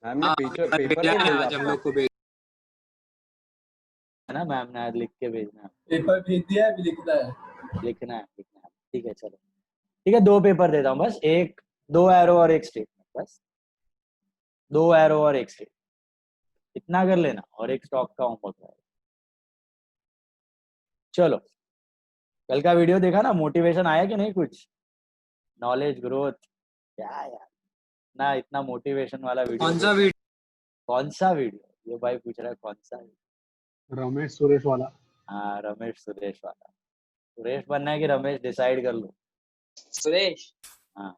Ma'am ने paper भेजा पे है भेजा आज हम लोग को भेज है ना, मैम ने आज लिख के भेजना है। पेपर भेज दिया है, अभी लिखना है। लिखना है। ठीक है चलो, ठीक है 2 पेपर देता हूँ बस, एक 2 एरो और एक स्टेटमेंट, बस 2 एरो और एक स्टेटमेंट, इतना कर लेना, और एक स्टॉक का होमवर्क है। चलो, कल का वीडियो देखा ना, मोटिवेशन आया कि नहीं कुछ, नॉलेज ग्रोथ, क्या यार ना, इतना मोटिवेशन वाला वीडियो। कौन सा वीडियो? कौन सा वीडियो, ये भाई पूछ रहा है कौन सा वीडियो? रमेश सुरेश वाला। हाँ रमेश सुरेश वाला। सुरेश बनना है कि रमेश, डिसाइड कर लो। सुरेश। हाँ,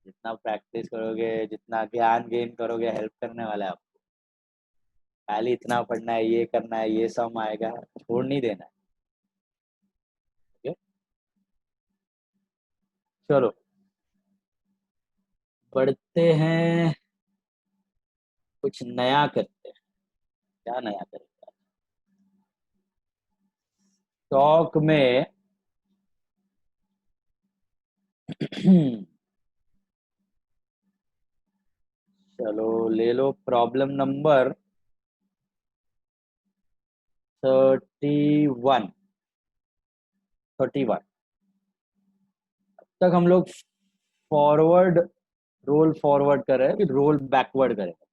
जितना प्रैक्टिस करोगे, जितना ज्ञान गेन करोगे, हेल्प करने वाला है आपको। खाली इतना पढ़ना है, ये करना है, ये सम आएगा, छोड़ नहीं देना है। ओके चलो बढ़ते हैं, कुछ नया करते हैं। क्या नया करेंगे स्टॉक में? चलो ले लो प्रॉब्लम नंबर 31। अब तक हम लोग फॉरवर्ड, रोल फॉरवर्ड कर रहे हैं, फिर रोल बैकवर्ड करेंगे।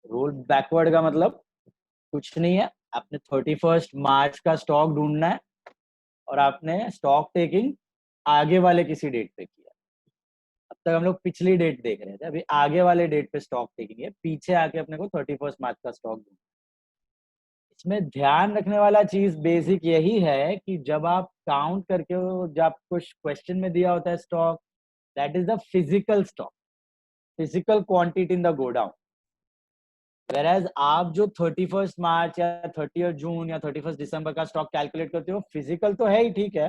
रोल बैकवर्ड का मतलब कुछ नहीं है, आपने 31 मार्च का स्टॉक ढूंढना है और आपने स्टॉक टेकिंग आगे वाले किसी डेट पे किया। अब तक हम लोग पिछली डेट देख रहे थे, अभी आगे वाले डेट पे स्टॉक टेकिंग है, पीछे आके अपने को 31 मार्च का स्टॉक ढूंढना है। इसमें ध्यान रखने वाला चीज बेसिक यही है कि जब आप काउंट करके, जब कुछ क्वेश्चन में दिया होता है stock, that is the physical stock, physical quantity in the godown. Whereas आप जो 31 मार्च या 30 जून या 31 दिसंबर का स्टॉक कैलकुलेट करते हो, फिजिकल तो है ही, ठीक है,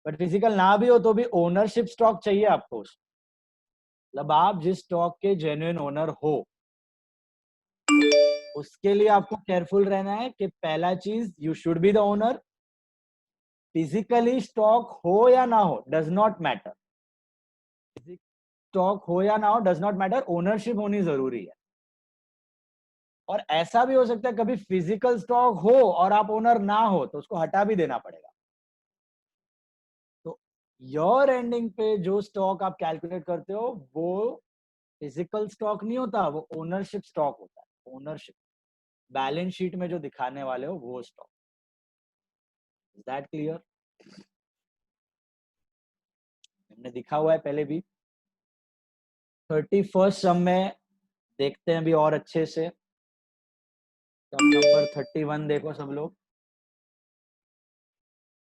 बट फिजिकल ना भी हो तो भी ओनरशिप स्टॉक चाहिए आपको। मतलब आप जिस स्टॉक के जेन्युइन ओनर हो, उसके लिए आपको केयरफुल रहना है कि पहला चीज, you should be the owner. Physically stock हो या ना हो डज नॉट मैटर, स्टॉक हो या ना हो डज नॉट मैटर, ओनरशिप होनी जरूरी है। और ऐसा भी हो सकता है कभी फिजिकल स्टॉक हो और आप ओनर ना हो, तो उसको हटा भी देना पड़ेगा। तो ईयर एंडिंग पे जो स्टॉक आप कैलकुलेट करते हो वो फिजिकल स्टॉक नहीं होता, वो ओनरशिप स्टॉक होता है। ओनरशिप बैलेंस शीट में जो दिखाने वाले हो वो स्टॉक। Is that clear? हमने दिखा हुआ है पहले भी। 31 सम में देखते हैं भी और अच्छे से। सम नंबर 31 देखो सब लोग,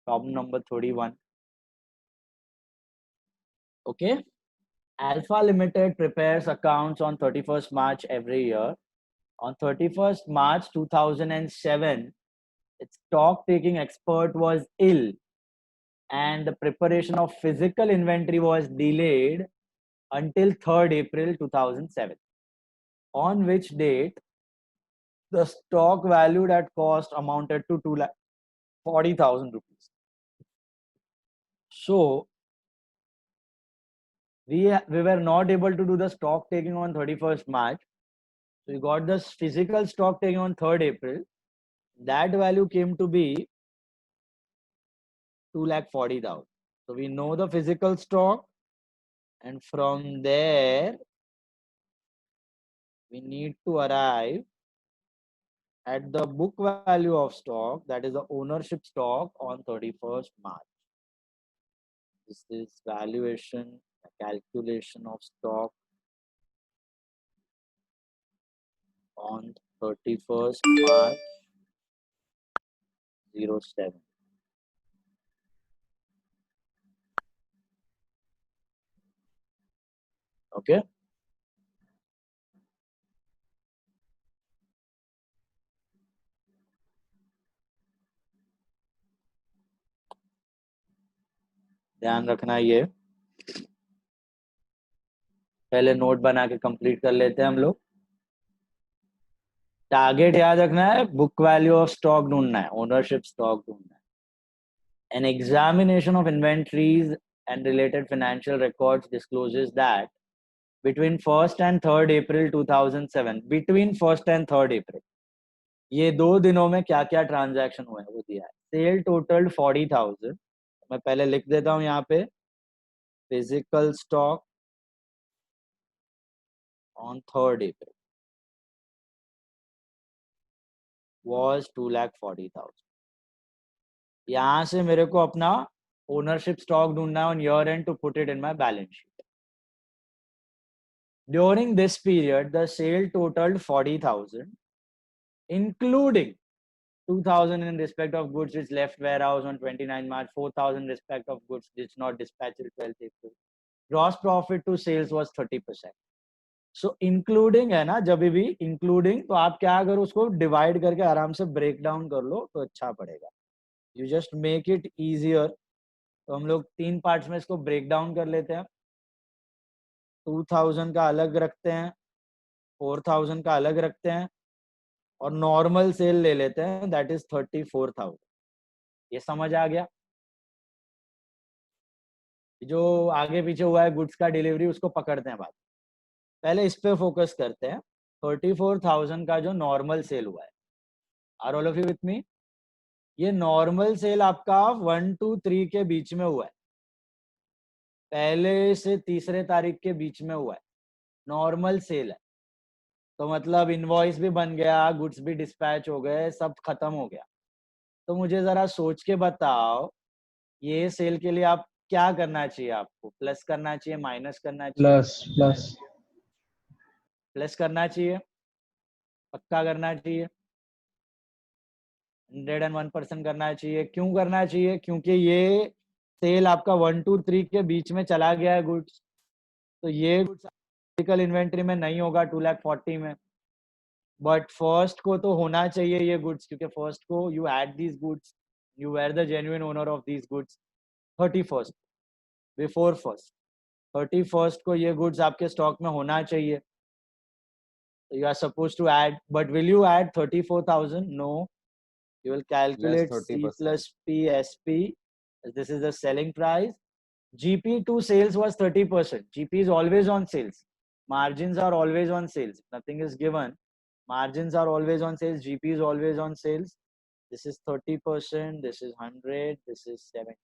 problem number 31। Okay, Alpha Limited prepares accounts on 31st March every year. On 31st March 2007, its stock-taking expert was ill and the preparation of physical inventory was delayed until 3rd April 2007, on which date the stock valued at cost amounted to 2,40,000 rupees. So, we were not able to do the stock taking on 31st March. So we got this physical stock taking on 3rd April. That value came to be 2,40,000. So we know the physical stock, and from there we need to arrive at the book value of stock, that is the ownership stock on 31st March. This is valuation, calculation of stock on 31st March 07. Okay. ध्यान रखना, ये पहले note बना के complete कर लेते हैं हम लोग। टारगेट याद रखना है, बुक वैल्यू ऑफ स्टॉक ढूंढना है, ओनरशिप स्टॉक ढूंढना है। An examination of inventories and related financial records discloses that between 1st and 3rd April 2007, between 1st and 3rd April, ये 2 दिनों में क्या क्या ट्रांजैक्शन हुए हैं वो दिया है. Sale totalled 40,000. मैं पहले लिख देता हूं यहाँ पे. Physical stock on 3rd April was 2,40,000. यहाँ से मेरे को अपना ओनरशिप स्टॉक ढूंढना है on year end to put it in my balance sheet. During this period the sale totalled 40,000 including 2,000 in respect of goods which left warehouse on 29 March, 4,000 in respect of goods which not dispatched till 12th April. Gross profit to sales was 30%. So including है ना, जब भी including, तो आप क्या करो उसको divide करके आराम से ब्रेक डाउन कर लो तो अच्छा पड़ेगा. You just make it easier. तो हम लोग 3 पार्ट्स में इसको ब्रेक डाउन कर लेते हैं. 2,000 का अलग रखते हैं, 4,000 का अलग रखते हैं और नॉर्मल सेल ले लेते हैं, दैट इज 34,000. ये समझ आ गया? जो आगे पीछे हुआ है गुड्स का डिलीवरी उसको पकड़ते हैं बाद. पहले इस पे फोकस करते हैं. 34,000 का जो नॉर्मल सेल हुआ है, are all of you with me? ये नॉर्मल सेल आपका 1 to 3 के बीच में हुआ है, पहले से तीसरे तारीख के बीच में हुआ है. नॉर्मल सेल है तो मतलब इनवॉइस भी बन गया, गुड्स भी डिस्पैच हो गए, सब खत्म हो गया. तो मुझे जरा सोच के बताओ, ये सेल के लिए आप क्या करना चाहिए? आपको प्लस करना चाहिए, माइनस करना चाहिए? प्लस प्लस करना चाहिए, पक्का करना चाहिए, 101% करना चाहिए. क्यों करना चाहिए? क्योंकि ये सेल आपका 1 to 3 के बीच में चला गया है गुड्स, तो ये गुड्स फिजिकल इन्वेंट्री में नहीं होगा 2,40,000 में. बट फर्स्ट को तो होना चाहिए ये गुड्स, क्योंकि फर्स्ट को you had these goods, you were the genuine owner of these goods. 31st before first, 31st को ये गुड्स आपके स्टॉक में होना चाहिए. You are supposed to add, but will you add 34,000? No. You will calculate C plus P SP. This is the selling price. GP to sales was 30%. GP is always on sales. Margins are always on sales. Nothing is given. Margins are always on sales. GP is always on sales. This is 30%. This is 100. This is 70.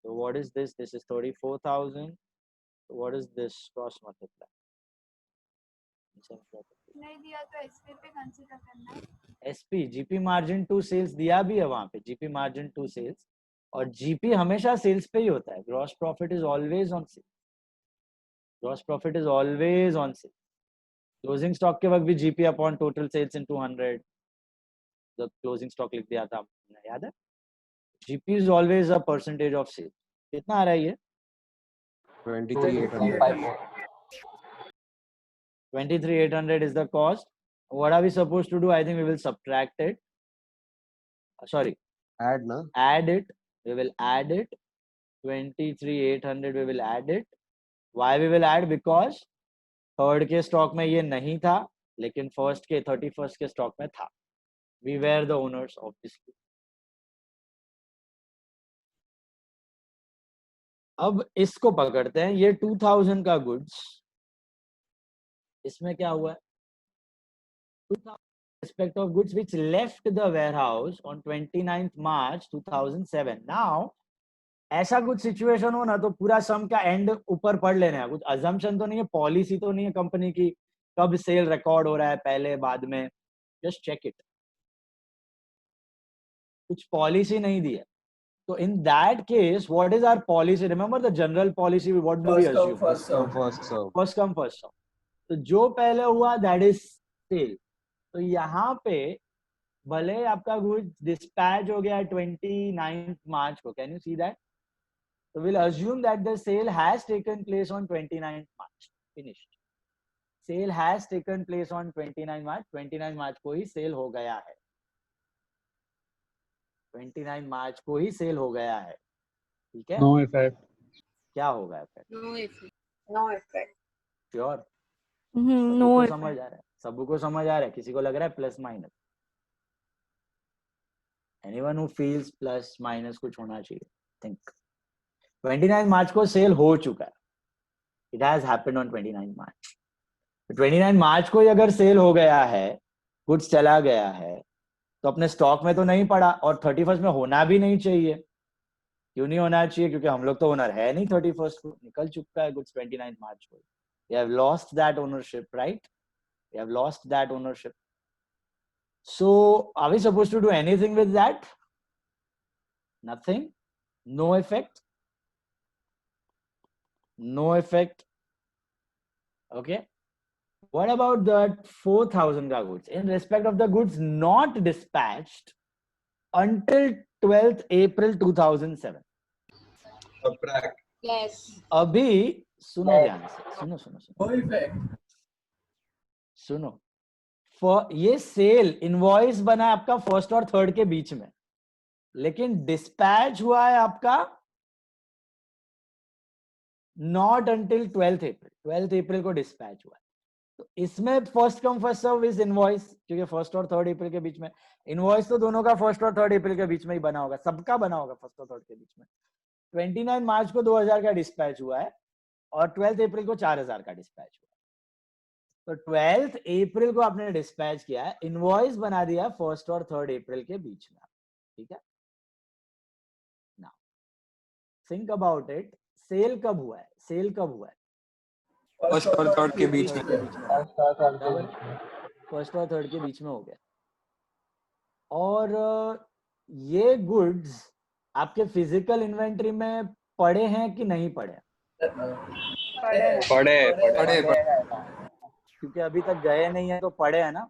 So what is this? This is 34,000. So what is this cross multiply? नहीं दिया तो SP पे consider करना है. SP GP margin to sales दिया भी है वहां पे, जीपी मार्जिन टू सेल्स, और जीपी हमेशा सेल्स पे ही होता है. Gross profit is always on sales. Gross profit is always on sales. Closing stock के वक्त भी GP upon total sales into 100, जब क्लोजिंग स्टॉक लिख दिया था, याद है? GP is always a percentage of sales. कितना आ रहा है ये? 23,800. 23,800 is the cost. What are we supposed to do? I think we will subtract it. Sorry, Add na? add it. We will add it. 23,800 we will add it. Why we will add? Because third के stock में ये नहीं था, लेकिन first के 31st के stock में था. We were the owners obviously. अब इसको पकड़ते हैं. ये 2,000 का गुड्स, इसमें क्या हुआ है? 2,000 respect of goods which left the warehouse on 29th March 2007. Now ऐसा कुछ सिचुएशन हो ना तो पूरा सम का एंड ऊपर पढ़ लेना है. कुछ अजम्पशन तो नहीं है, पॉलिसी तो नहीं है कंपनी की कब सेल रिकॉर्ड हो रहा है, पहले बाद में. Just check it. कुछ पॉलिसी नहीं दी है. तो in that case what is our policy? Remember the general policy, what do we assume? First Come first serve. First come first serve. तो जो पहले हुआ दैट इज सेल. तो यहाँ पे भले आपका गुड्स डिस्पैच हो गया 29th March को, can you see that? So we'll assume that the sale has taken place on 29th March. Finished. Sale has taken place on 29 March. 29 March को ही sale हो गया है. 29 March को ही सेल हो गया है. ठीक है? No effect. क्या होगा effect? No effect. Sure? No सबको समझ आ रहा है? सबको समझ आ रहा है? किसी को लग रहा है plus minus? Anyone who feels plus minus कुछ होना चाहिए? Think. 29 मार्च को सेल हो चुका है, इट हैज हैपेंड ऑन 29 मार्च। 29 मार्च को ही अगर सेल हो गया है, गुड्स चला गया है, तो अपने स्टॉक में तो नहीं पड़ा, और 31st में होना भी नहीं चाहिए। क्यों नहीं होना चाहिए? क्योंकि हम लोग तो ओनर है नहीं 31st को, निकल चुका है गुड्स 29 मार्च को। You have lost that ownership, right? You have lost that ownership. So are we supposed to do anything with that? Nothing. No effect. No effect. Okay. What about that 4,000 ka goods in respect of the goods not dispatched until 12th April 2007? Subtract. Yes. अभी सुनो ध्यान से, सुनो सुनो सुनो No effect. सुनो। ये cell invoice बना है आपका 1st और 3rd के बीच में, लेकिन डिस्पैच हुआ है आपका not until 12th April. 12th अप्रैल को डिस्पैच हुआ है, तो इसमें first come first serve is invoice, क्योंकि 1st और 3rd अप्रैल के बीच में इनवॉइस तो दोनों का 1st और 3rd अप्रैल के बीच में ही बना होगा, सबका बना होगा 1st और 3rd के बीच में। 29 मार्च को 2000 का डिस्पैच हुआ है और 12th अप्रैल को 4000 का डिस्पैच हुआ है। तो 12th अप्रैल को आपने डिस्पैच किया है, इनवॉइस बना दिया 1st और 3rd अप्रैल के बीच में, ठीक है। Now think about it, sale कब हुआ है? सेल कब हुआ है? First और third के बीच में। फर्स्ट और थर्ड के बीच में हो गया। और ये गुड्स आपके फिजिकल इन्वेंट्री में पड़े हैं कि नहीं पड़े? पढ़े क्योंकि अभी तक गए नहीं है तो पड़े हैं ना।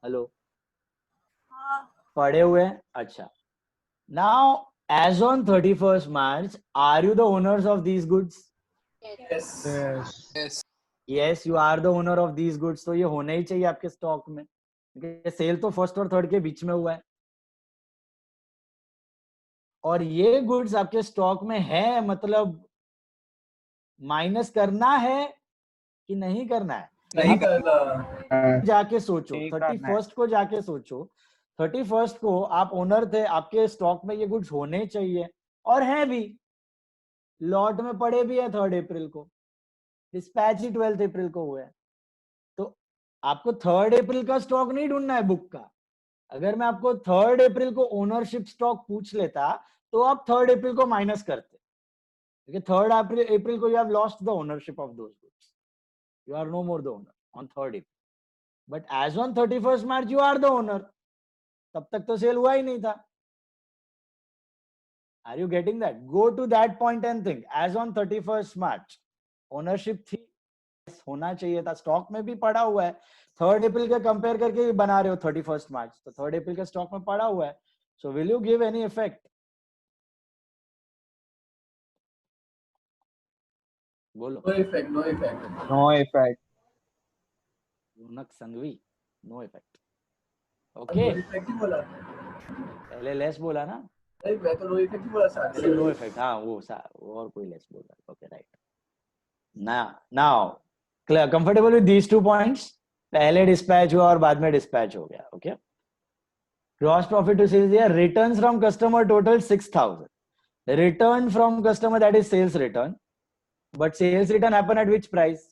हेलो, हाँ। पड़े हुए हैं। अच्छा, now as on 31st March, are you the owners of these goods? Yes. Yes, you are the owner of these goods. तो ये होने ही चाहिए आपके स्टॉक में, क्योंकि सेल तो 1st और 3rd के बीच में हुआ है, और ये गुड्स आपके स्टॉक में है, मतलब माइनस करना है कि नहीं करना है? नहीं करना। जाके सोचो, 31st को जाके सोचो, 31st को आप ओनर थे, आपके स्टॉक में ये गुड्स होने चाहिए और है भी, लॉट में पड़े भी है 3rd अप्रैल को, डिस्पैच ही 12th अप्रैल को हुए हैं। तो आपको 3rd अप्रैल का स्टॉक नहीं ढूंढना है बुक का। अगर मैं आपको 3rd अप्रैल को ओनरशिप स्टॉक पूछ लेता तो आप 3rd अप्रैल को माइनस करते, क्योंकि 3rd अप्रैल को you have lost the ownership of those goods, you are no more the owner on 3rd April, but as on 31st March you are the owner. तब तक तो सेल हुआ ही नहीं था। Are you getting that? Go to that point and think, as on 31st March ownership थी, होना चाहिए था, स्टॉक में भी पड़ा हुआ है, 3rd अप्रैल के कंपेयर करके बना रहे हो 31st मार्च, तो 3rd अप्रैल के स्टॉक में पड़ा हुआ है, so will you give any effect? बोलो। No effect. No effect. No effect. Raunak Sanghvi, no effect. No okay, effect ही बोला। पहले लेस बोला ना? नहीं, मैं तो no effect ही बोला साथ में। नो इफेक्ट, हाँ वो और कोई लेस बोल रहा है। Okay, right. Now comfortable with these 2 points? पहले डिस्पैच हुआ और बाद में डिस्पैच हो गया। Okay, gross profit to sales दिया, returns from customer total 6000, return from customer that is sales return, but sales return happen at which price?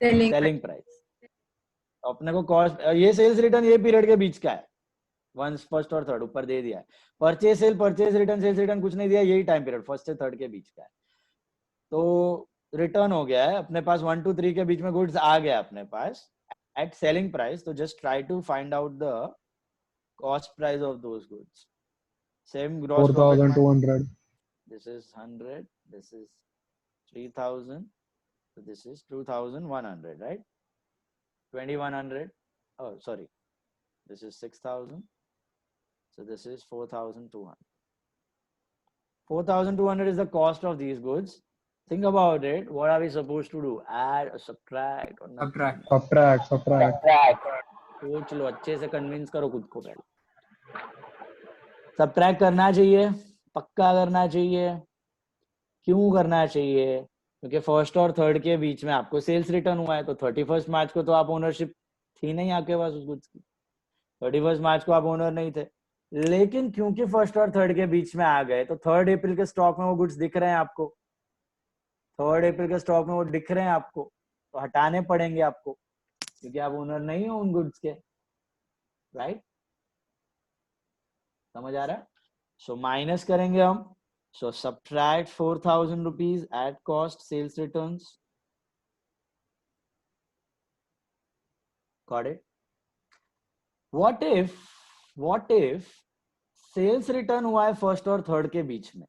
Selling price. अपने को कॉस्ट, ये सेल्स रिटर्न ये पीरियड के बीच का है, 1st और 3rd ऊपर दे दिया है। Purchase sale, purchase return, sales return कुछ नहीं दिया, यही टाइम पीरियड 1st से 3rd के बीच का है। तो रिटर्न हो गया है अपने पास, 1 to 3 के बीच में गुड्स आ गया अपने पास एट सेलिंग प्राइस। तो just try to find out the cost price of those goods. Same gross profit, 4,200. this is 100, this is 3000, so this is 2100, right? 2100, oh sorry, this is 6000, so this is 4200. 4200 is the cost of these goods. Think about it, what are we supposed to do? Add or subtract or nothing? Subtract. सोच लो, अच्छे से convince करो खुद को पहले। Subtract करना चाहिए, पक्का करना चाहिए। क्यों करना चाहिए? क्योंकि 1st और 3rd के बीच में आपको सेल्स रिटर्न हुआ है, तो 31st मार्च को तो आप ओनरशिप थी नहीं आपके पास उस गुड्स की, 31st मार्च को आप ओनर नहीं थे, लेकिन क्योंकि फर्स्ट और थर्ड के बीच में आ गए तो 3 अप्रैल के स्टॉक में वो गुड्स दिख रहे हैं आपको, 3 अप्रैल के स्टॉक में वो दिख रहे हैं आपको, तो हटाने पड़ेंगे आपको क्योंकि आप ओनर नहीं हो उन गुड्स के, राइट? समझ आ रहा है? सो माइनस करेंगे हम, so subtract 4,000 rupees at cost sales returns, got it? What if sales return हुआ है फर्स्ट और थर्ड के बीच में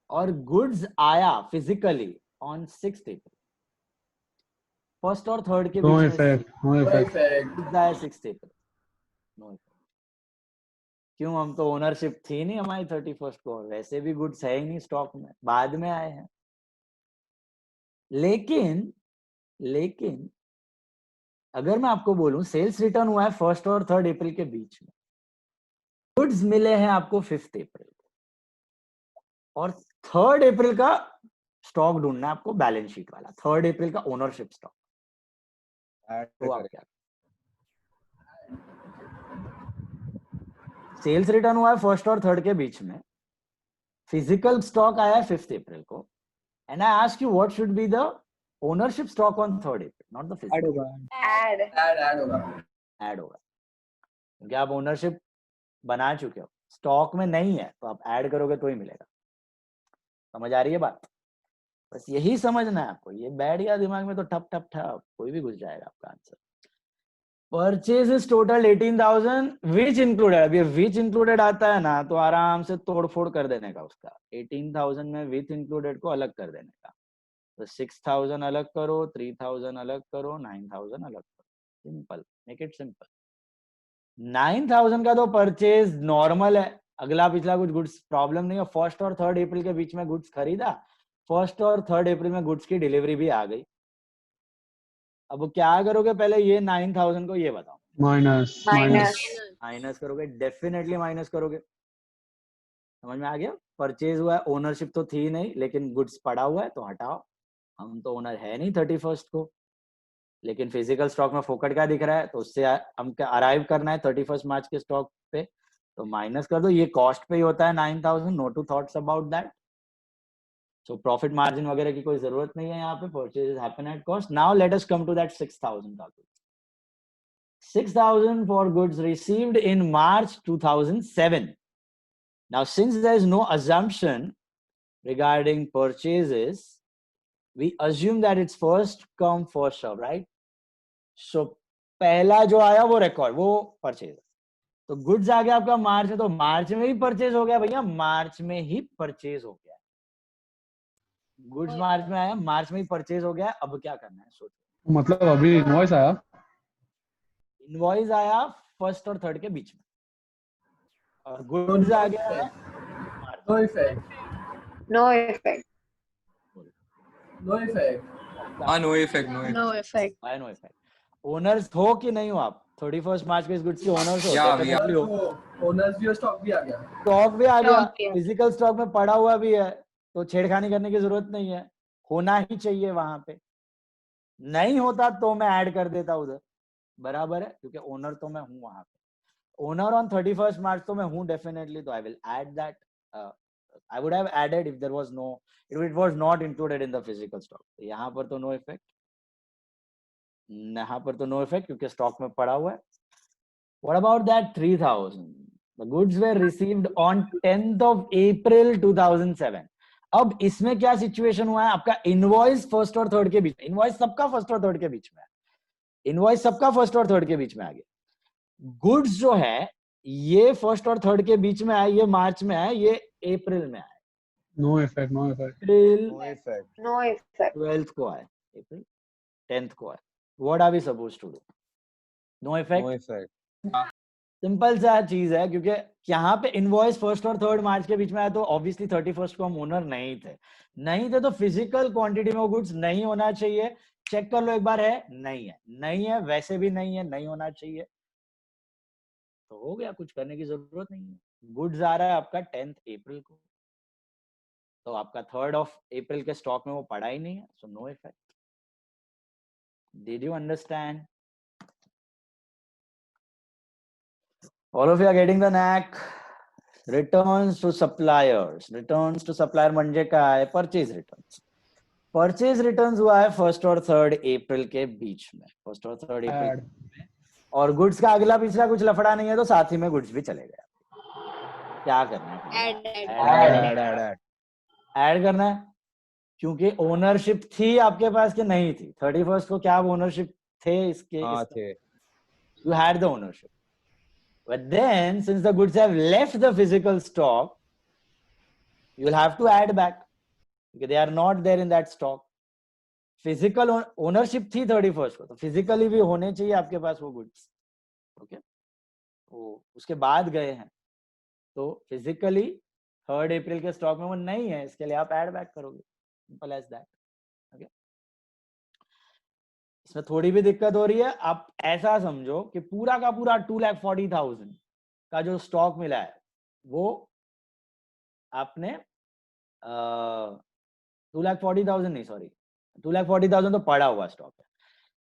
और गुड्स आया फिजिकली ऑन 6 अप्रैल, फर्स्ट और थर्ड के No बीच में effect. No No effect. effect. Goods आया 6 अप्रैल, नो इफेक्ट। क्यों? हम तो ओनरशिप थी नहीं हमारी 31st को, वैसे भी गुड्स है ही नहीं स्टॉक में, बाद में आए हैं। लेकिन अगर मैं आपको बोलूं सेल्स रिटर्न हुआ है फर्स्ट और थर्ड अप्रैल के बीच में, गुड्स मिले हैं आपको 5th अप्रैल और 3rd अप्रैल का स्टॉक ढूंढना है आपको, बैलेंस शीट वाला 3rd अप्रैल का ओनरशिप स्टॉक, तो आप क्या? सेल्स रिटर्न हुआ है फर्स्ट और थर्ड के बीच में, फिजिकल स्टॉक आया है 5th अप्रैल को, and I ask you what should be the ownership stock on 3rd April, not the Add physical. होगा. Add होगा. ऐड होगा क्योंकि आप ओनरशिप बना चुके हो, स्टॉक में नहीं है तो आप ऐड करोगे तो ही मिलेगा। समझ आ रही है बात? बस यही समझना है आपको, ये बैठ गया दिमाग में तो ठप ठप ठप कोई भी घुस जाएगा आपका answer. Purchase is total 18,000 which included, अभी विच इंक्लूडेड आता है ना तो आराम से तोड़ फोड़ कर देने का उसका, 18,000 में विथ इंक्लूडेड को अलग कर देने का, तो 6,000 अलग करो, 3,000 अलग करो, 9,000 अलग करो, सिंपल, मेक इट सिंपल। 9,000 का तो परचेज नॉर्मल है, अगला पिछला कुछ गुड्स प्रॉब्लम नहीं है, फर्स्ट और थर्ड अप्रैल के बीच में गुड्स खरीदा, फर्स्ट और थर्ड अप्रैल में गुड्स की डिलीवरी भी आ गई। अब क्या करोगे, पहले ये 9,000 को ये बताओ, माइनस करोगे, डेफिनेटली माइनस करोगे। समझ में आ गया? परचेज हुआ है, ओनरशिप तो थी नहीं लेकिन गुड्स पड़ा हुआ है तो हटाओ, हम तो ओनर है नहीं 31st को, लेकिन फिजिकल स्टॉक में फोकट का दिख रहा है तो उससे हम अराइव करना है 31st मार्च के स्टॉक पे, तो माइनस कर दो, ये कॉस्ट पे ही होता है 9,000, no two thoughts about that. So profit margin वगैरह की कोई जरूरत नहीं है यहाँ पे, purchase happen at cost. Now let us come to that 6,000 का, 6,000 for goods received in March 2007. Now, since there is no assumption regarding purchases, we assume that it's first come first serve, right? So पहला जो आया वो record, वो purchase, तो goods आ गया आपका मार्च में, तो मार्च में ही परचेज हो गया भैया, मार्च में ही परचेज हो गया, गुड्स मार्च में आया, मार्च में ही परचेज हो गया। अब क्या करना है सोचो, मतलब अभी इनवॉइस आया. इनवॉइस आया फर्स्ट और थर्ड के बीच में और गुड्स आ गया है No effect. No effect. No effect. No effect. No effect. Why no effect? Owners हो कि नहीं हो आप 31st मार्च के इस गुड्स के ओनर्स हो? Yeah, डेफिनेटली हो। ओनर्स भी, स्टॉक भी आ गया. स्टॉक भी आ गया, Stock भी आ गया। फिजिकल स्टॉक में पड़ा हुआ भी है, तो छेड़खानी करने की जरूरत नहीं है, होना ही चाहिए वहां पे। नहीं होता तो मैं ऐड कर देता उधर, बराबर है, क्योंकि ओनर तो मैं हूं वहां पे, ओनर ऑन 31st मार्च तो मैं हूं डेफिनेटली, तो I will add that, I would have added if there was no, it was not included in the physical stock. यहाँ पर तो नो इफेक्ट, यहाँ पर तो नो इफेक्ट क्योंकि स्टॉक में पड़ा हुआ है। What about that 3,000? The goods were received on 10th of April 2007. अब इसमें क्या सिचुएशन हुआ है, आपका इनवॉइस फर्स्ट और थर्ड के बीच में, इनवॉइस सबका फर्स्ट और थर्ड के बीच में है, इनवॉइस सबका फर्स्ट और थर्ड के बीच में आ गया। गुड्स जो है ये फर्स्ट और थर्ड के बीच में आया, ये मार्च में आया, ये अप्रैल में आया, No effect. No effect. अप्रैल No effect. 12th को आया, अप्रैल 10th को आया। What are we supposed to do? No effect. Simple सा चीज है, क्योंकि यहाँ पे इनवॉइस फर्स्ट और थर्ड मार्च के बीच में आया, तो ऑब्वियसली 31st को हम ओनर नहीं थे तो फिजिकल क्वांटिटी में वो गुड्स नहीं होना चाहिए। चेक कर लो एक बार, है नहीं है, वैसे भी नहीं है, नहीं होना चाहिए, तो हो गया, कुछ करने की जरूरत नहीं है। गुड्स आ रहा है आपका 10th अप्रैल को, तो आपका 3rd of April के स्टॉक में वो पड़ा ही नहीं है, so no effect. Did you understand? All of you are getting the knack. Returns to suppliers. Returns to supplier म्हणजे काय? Purchase returns. Purchase returns हुआ है 1 और 3 अप्रैल के बीच में. 1 और 3 अप्रैल Add. और गुड्स का अगला पिछला कुछ लफड़ा नहीं है तो साथ ही में गुड्स भी चले गए. क्या करना है? Add. ऐड करना है. क्योंकि ओनरशिप थी आपके पास कि नहीं थी? 31st को क्या ओनरशिप थे इसके? हाँ थे. You had the ownership. But then, since the goods have left the physical stock, you will have to add back because they are not there in that stock. Physical ownership थी 31st को, तो physically भी होने चाहिए आपके पास वो goods. Okay? वो उसके बाद गए हैं, तो physically 3rd अप्रैल के स्टॉक में वो नहीं है, इसके लिए आप add back करोगे. Simple as that. Okay? इसमें थोड़ी भी दिक्कत हो रही है, आप ऐसा समझो कि पूरा का पूरा 2,40,000 का जो स्टॉक मिला है वो आपने 2,40,000 नहीं, सॉरी 2,40,000 तो पड़ा हुआ स्टॉक है,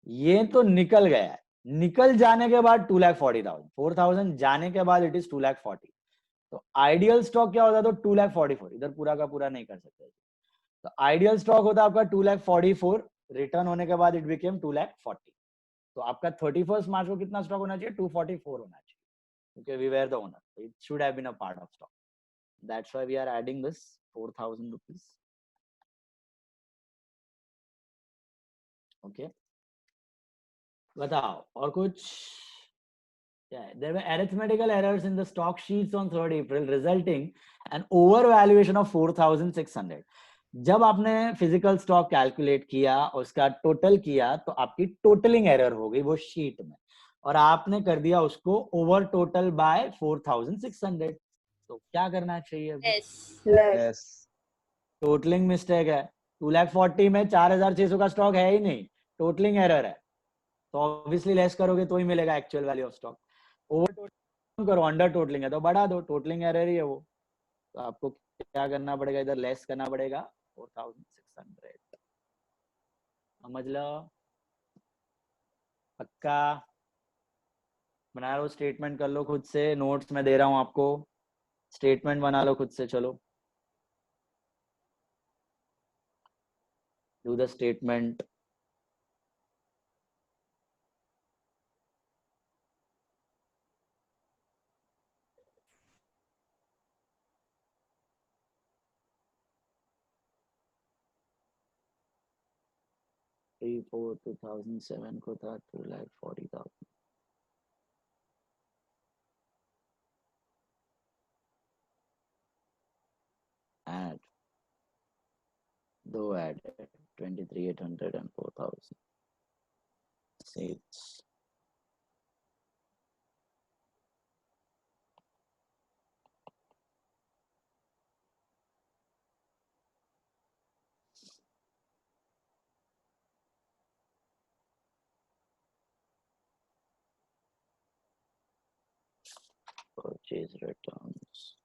ये तो निकल गया है. निकल जाने के बाद 2,40,000, 4,000 जाने के बाद इट इज 2,40,000. तो आइडियल स्टॉक क्या होता? तो 2,44,000. इधर पूरा का पूरा नहीं कर सकते. तो आइडियल स्टॉक होता आपका 2,44,000. रिटर्न होने के बाद इट बिकेम 2,40,000. तो आपका 31st मार्च को कितना स्टॉक होना चाहिए? 244 होना चाहिए, क्योंकि we were the owner. It should have been a part of stock. That's why we are adding this 4,000 rupees. Okay, बताओ और कुछ? There were arithmetical errors in the stock sheets on 3rd April, resulting an overvaluation of 4,600. जब आपने physical stock calculate किया और उसका total किया तो आपकी टोटलिंग एरर हो गई वो शीट में, और आपने कर दिया उसको ओवर टोटल बाय 4,600. तो क्या करना चाहिए? Less. टोटलिंग मिस्टेक है. 2,40,000 में 4,600 का स्टॉक है ही नहीं, टोटलिंग एरर है. तो ऑब्वियसली लेस करोगे तो ही मिलेगा actual value of stock. Over totalling करो, अंडर टोटलिंग है तो बढ़ा दो, टोटलिंग एरर ही है वो. तो आपको क्या करना पड़ेगा? इधर लेस करना पड़ेगा 4,600. समझ लो, पक्का? बना लो, स्टेटमेंट कर लो खुद से. नोट्स में दे रहा हूं आपको, स्टेटमेंट बना लो खुद से. चलो, do the statement. Three four 2007 को था 2,40,000. Add. दो add 23,800 and 4,000. Sales. Purchase returns.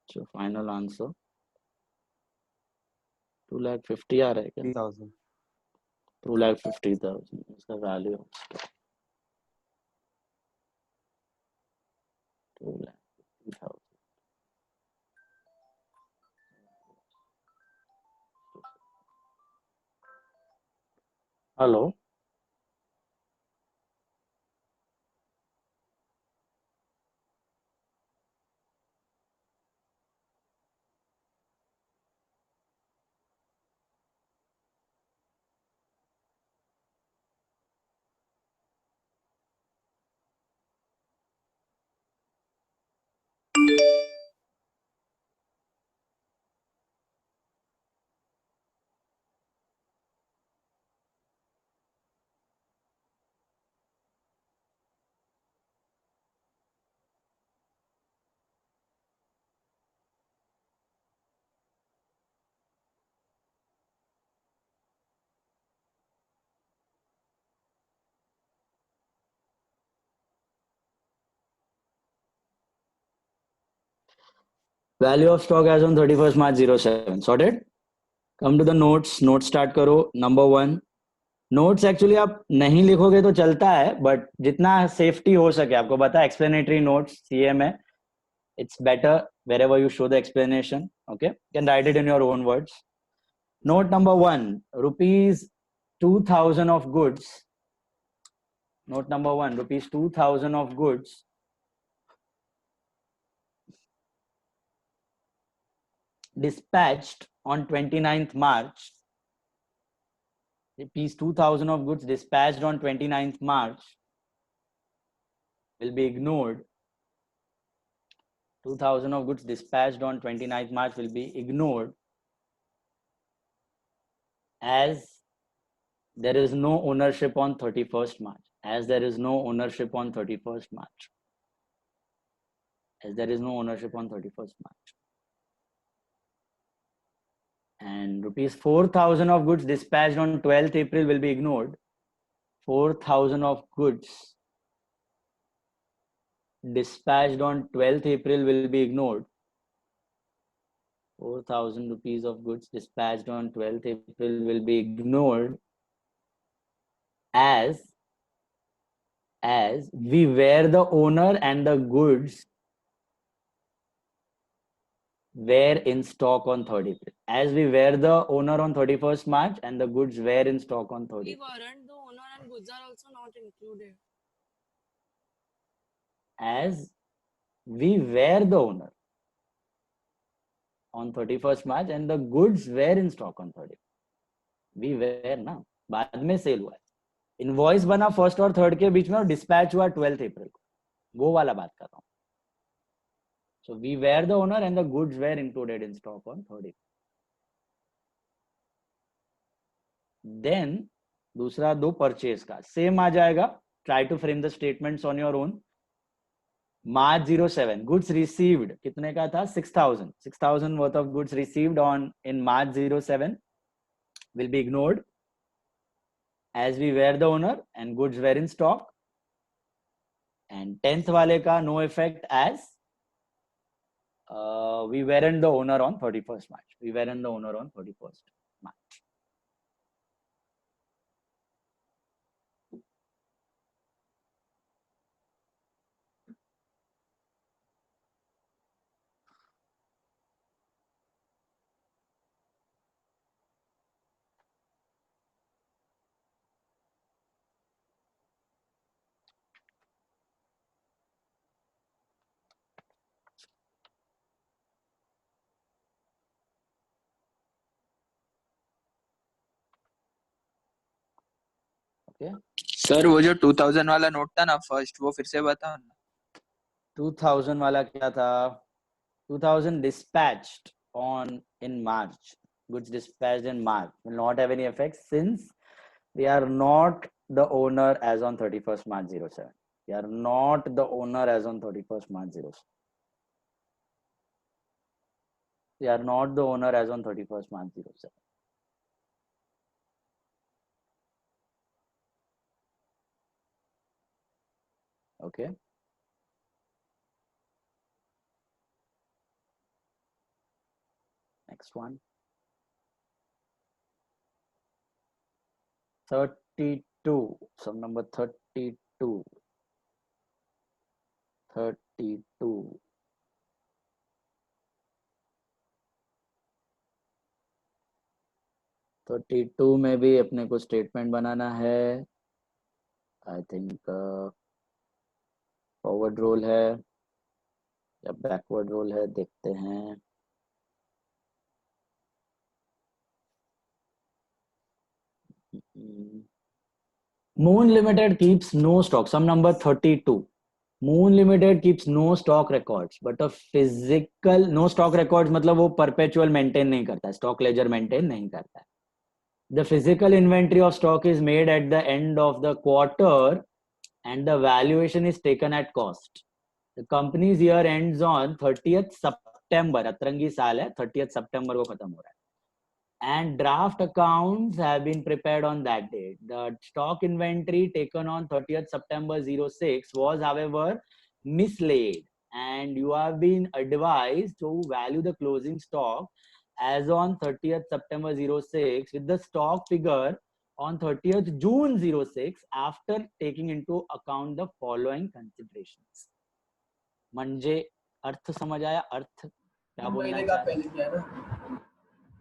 So final answer 2,50,000 आ रहा है क्या? 3,000. 2,50,000 is the value of stock. 2,50,000. Hello. Value of stock as on 31st March 07. Sorted? Come to the notes. Notes start करो. Number 1. Notes actually आप नहीं लिखोगे तो चलता है, बट जितना सेफ्टी हो सके आपको पता है एक्सप्लेनेटरी नोट्स सीए में it's better wherever you show the explanation. Okay, you can write it in your own words. Note number 1, rupees 2,000 of goods. Note number 1, rupees 2,000 of goods dispatched on 29th March. Rupees 2,000 of goods dispatched on 29th March will be ignored. 2,000 of goods dispatched on 29th March will be ignored as there is no ownership on 31st March. As there is no ownership on 31st March. As there is no ownership on 31st March. And rupees 4,000 of goods dispatched on 12th April will be ignored. 4,000 of goods dispatched on 12th April will be ignored. 4,000 rupees of goods dispatched on 12th April will be ignored as we were the owner and the goods were in stock on 3rd April. As we were the owner on 31st March and the goods were in stock on 3rd We April. weren't the owner and goods are also not included. As we were the owner on 31st March and the goods were in stock on 3rd April. We were ना, बाद में cell हुआ है. Invoice बना first और third के बीच में और डिस्पैच हुआ 12th अप्रैल को. वो वाला बात कर रहा हूँ. So we were the owner and the goods were included in stock on 3rd April. Then दूसरा दो परचेज का सेम आ जाएगा. Try to frame the statements on your own. March 07 goods received कितने का था? 6,000. 6,000 worth of goods received on in March 07 will be ignored as we were the owner and goods were in stock. And 10th वाले का no effect as we weren't the owner on 31st March. We weren't the owner on 31st March. Okay. Sir वो जो 2000 वाला note था ना first, वो फिर से बताओ ना. 2000 वाला क्या था? 2000 dispatched on in March. Goods dispatched in March will not have any effect since we are not the owner as on 31st March 07. We are not the owner as on 31st March 07. We are not the owner as on 31st March 07. Okay. Next one. 32. Sum number 32. 32. में भी अपने को statement बनाना है. I think forward role है या backward role है, देखते हैं. Moon Limited keeps no stock. Sum number 32. Moon Limited keeps no stock records, but a physical no stock records मतलब वो perpetual maintain नहीं करता है, stock ledger maintain नहीं करता है. The physical inventory of stock is made at the end of the quarter and the valuation is taken at cost. The company's year ends on 30th September. अतरंगी साल है, 30th September को खत्म हो रहा है. And draft accounts have been prepared on that date. The stock inventory taken on 30th September 06 was, however, mislaid, and you have been advised to value the closing stock as on 30th September 06 with the stock figure on 30th June 06 after taking into account the following considerations. म्हणजे अर्थ समझ आया? अर्थ क्या बोलना का चाह रहे हैं? पहले किया है ना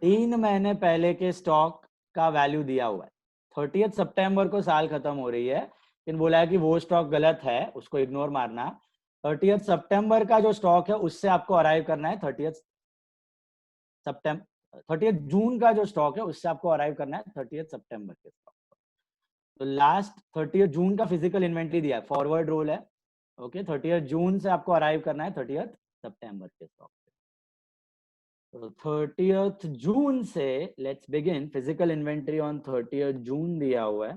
3 महीने पहले के स्टॉक का वैल्यू दिया हुआ है. 30th सितंबर को साल खत्म हो रही है, लेकिन बोला है कि वो स्टॉक गलत है, उसको इग्नोर मारना. 30th सितंबर का जो स्टॉक है उससे आपको अराइव करना है 30th जून का जो स्टॉक है उससे आपको अराइव करना है 30th सितंबर के स्टॉक. तो लास्ट 30th जून का फिजिकल इन्वेंटरी दिया है, फॉरवर्ड रोल है. ओके, 30th जून से आपको अराइव करना है 30th सितंबर के स्टॉक. तो 30th जून से let's begin. Physical inventory on 30th जून दिया हुआ है.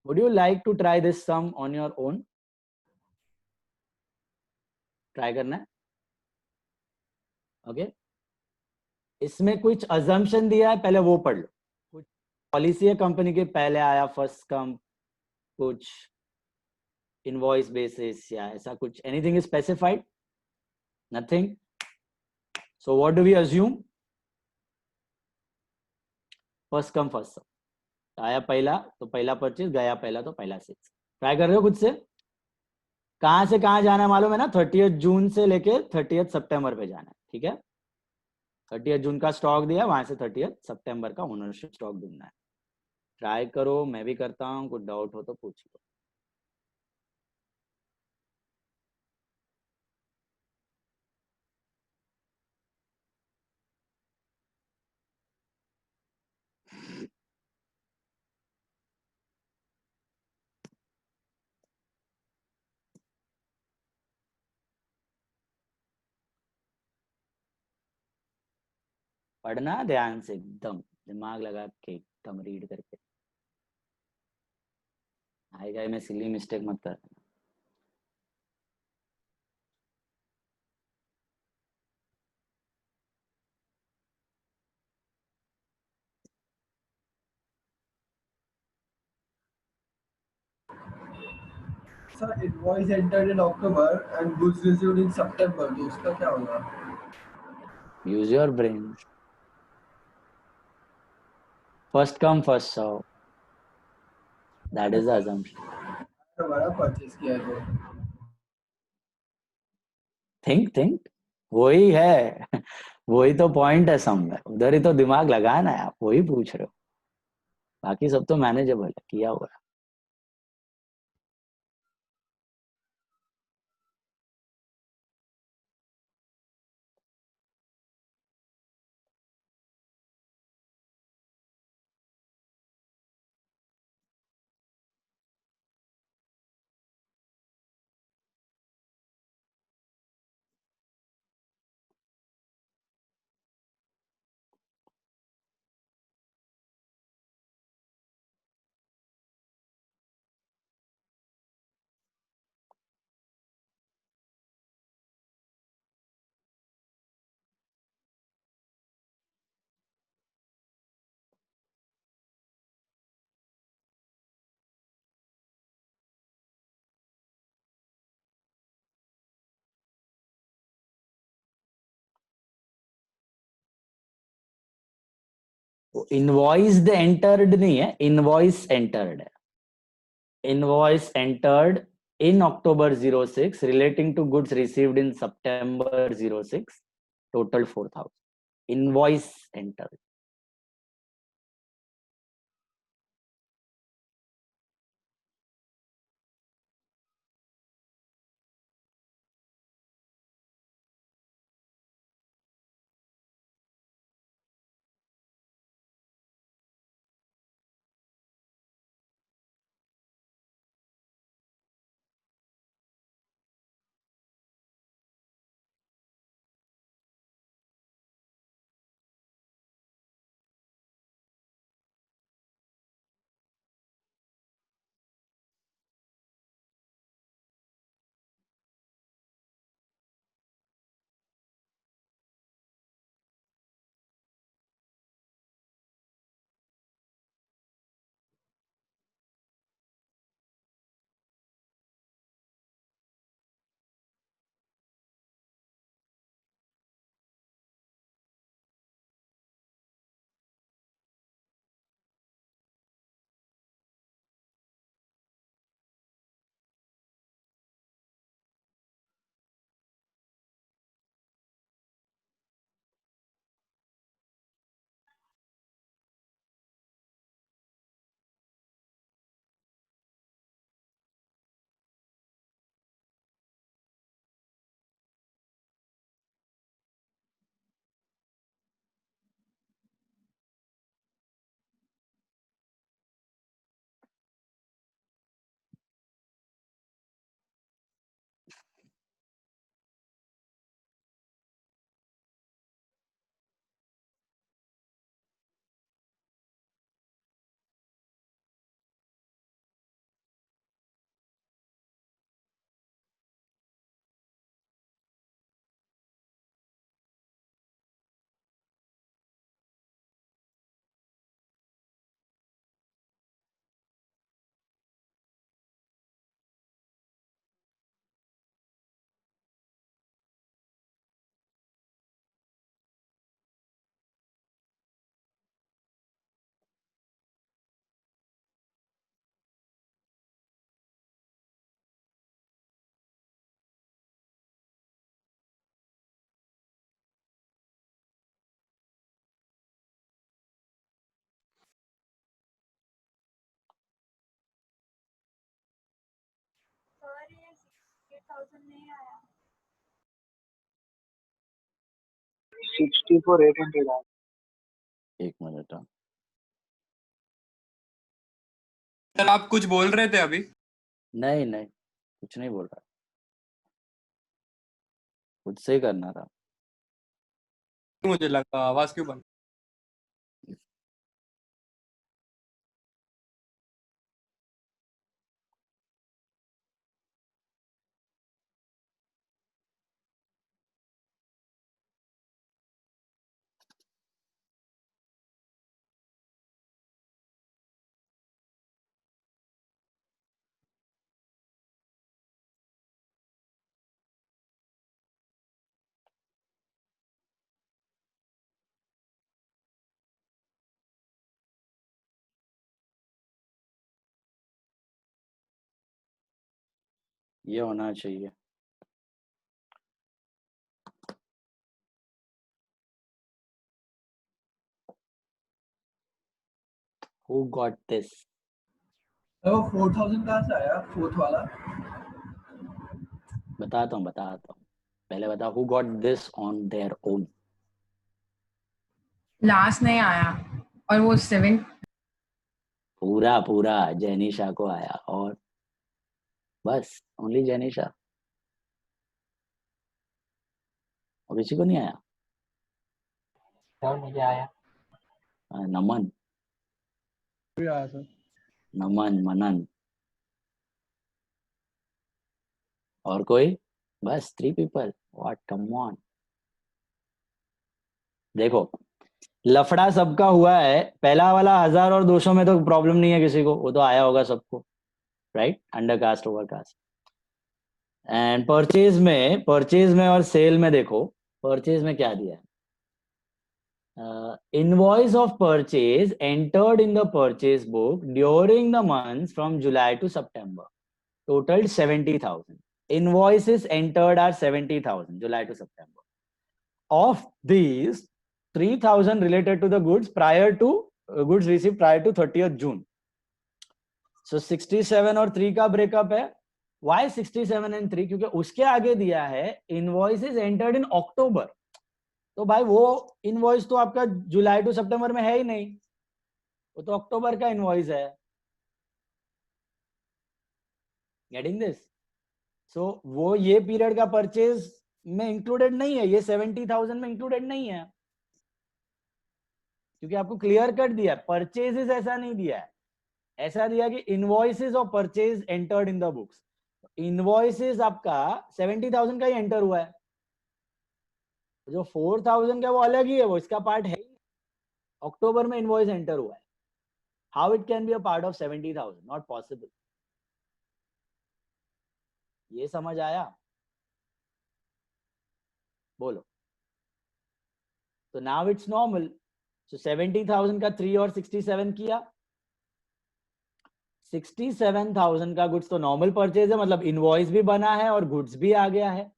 Would you like to try this sum on your own? Try करना है. ओके, इसमें कुछ अजम्पशन दिया है, पहले वो पढ़ लो. कुछ पॉलिसी है कंपनी के, पहले आया फर्स्ट कम, कुछ इनवॉइस बेसिस या ऐसा कुछ. Anything is specified? Nothing. So what do we assume? First come first serve. आया पहला तो पहला परचेज, गया पहला तो पहला सेल्स. ट्राई कर रहे हो खुद से? कहां से कहां जाना है मालूम है ना? 30th जून से लेके 30th सितंबर पे जाना है. ठीक है, 30th जून का स्टॉक दिया, वहां से 30th सितंबर का ओनरशिप स्टॉक ढूंढना है. ट्राई करो, मैं भी करता हूँ. कुछ डाउट हो तो पूछ लो. पढ़ना ध्यान से, एकदम दिमाग लगा के, एकदम रीड करके. आएगा में सिली मिस्टेक मत कर. Sir invoice entered in October and goods received in September, तो उसका क्या होगा? Use your brain. First come first serve, that is the assumption. तो बड़ा परचेज किया है तो थिंक वही है. वही तो पॉइंट है सम में. उधर ही तो दिमाग लगाना है. आप वही पूछ रहे हो, बाकी सब तो मैनेजेबल है, किया हुआ है. इनवॉइस्ड एंटर्ड नहीं है, इनवॉइस एंटर्ड है. Invoice entered in October 06 relating to goods received in September 06 total 4,000. Invoice entered. Sir ये 8,000 नहीं आया. 64,800 आया. एक मिनट. सर आप कुछ बोल रहे थे अभी? नहीं नहीं, कुछ नहीं बोल रहा, खुद से ही करना था. मुझे लगा आवाज क्यों बंद. ये होना चाहिए. Who got this? वो 4,000 कहाँ से आया? फोर्थ वाला बताता हूँ. पहले बता, who got this on their own? Last नहीं आया और वो 7. पूरा जैनिशा को आया, और बस ओनली जैनिशा, और किसी को नहीं आया. सर मुझे आया. नमन, भी आया सर. नमन, मनन, और कोई? बस 3 people. What, come on. देखो, लफड़ा सबका हुआ है. पहला वाला 1000 और 200 में तो प्रॉब्लम नहीं है किसी को, वो तो आया होगा सबको, right? Under cost, over cost. And purchase में और सेल में देखो, परचेज में क्या दिया है? Invoice of purchase entered in the purchase book during the months from July to September totaled 70,000. Invoices entered are 70,000 July to September. Of these, 3,000 related to the goods goods received prior to 30th June. So 67 और 3 का breakup है. Why 67 and 3? क्योंकि उसके आगे दिया है invoices entered in October. तो भाई वो इनवॉइस तो आपका जुलाई टू सितंबर में है ही नहीं, वो तो अक्टूबर का इनवॉइस है. Getting this? सो वो ये पीरियड का परचेज में इंक्लूडेड नहीं है, ये 70,000 में इंक्लूडेड नहीं है, क्योंकि आपको क्लियर कट दिया है. परचेजेस ऐसा नहीं दिया है, ऐसा दिया कि invoices of purchase entered in the books. Invoices आपका 70,000 का ही एंटर हुआ है, जो 4,000 का वो अलग ही है, वो इसका पार्ट है. अक्टूबर में इनवॉइस एंटर हुआ है. How it can be a part of 70,000? Not possible. ये समझ आया? बोलो. तो नाउ इट्स नॉर्मल. सो 70,000 का 3 और 67 किया. 67,000 का गुड्स तो नॉर्मल परचेज है, मतलब इनवॉइस भी बना है और गुड्स भी आ गया है,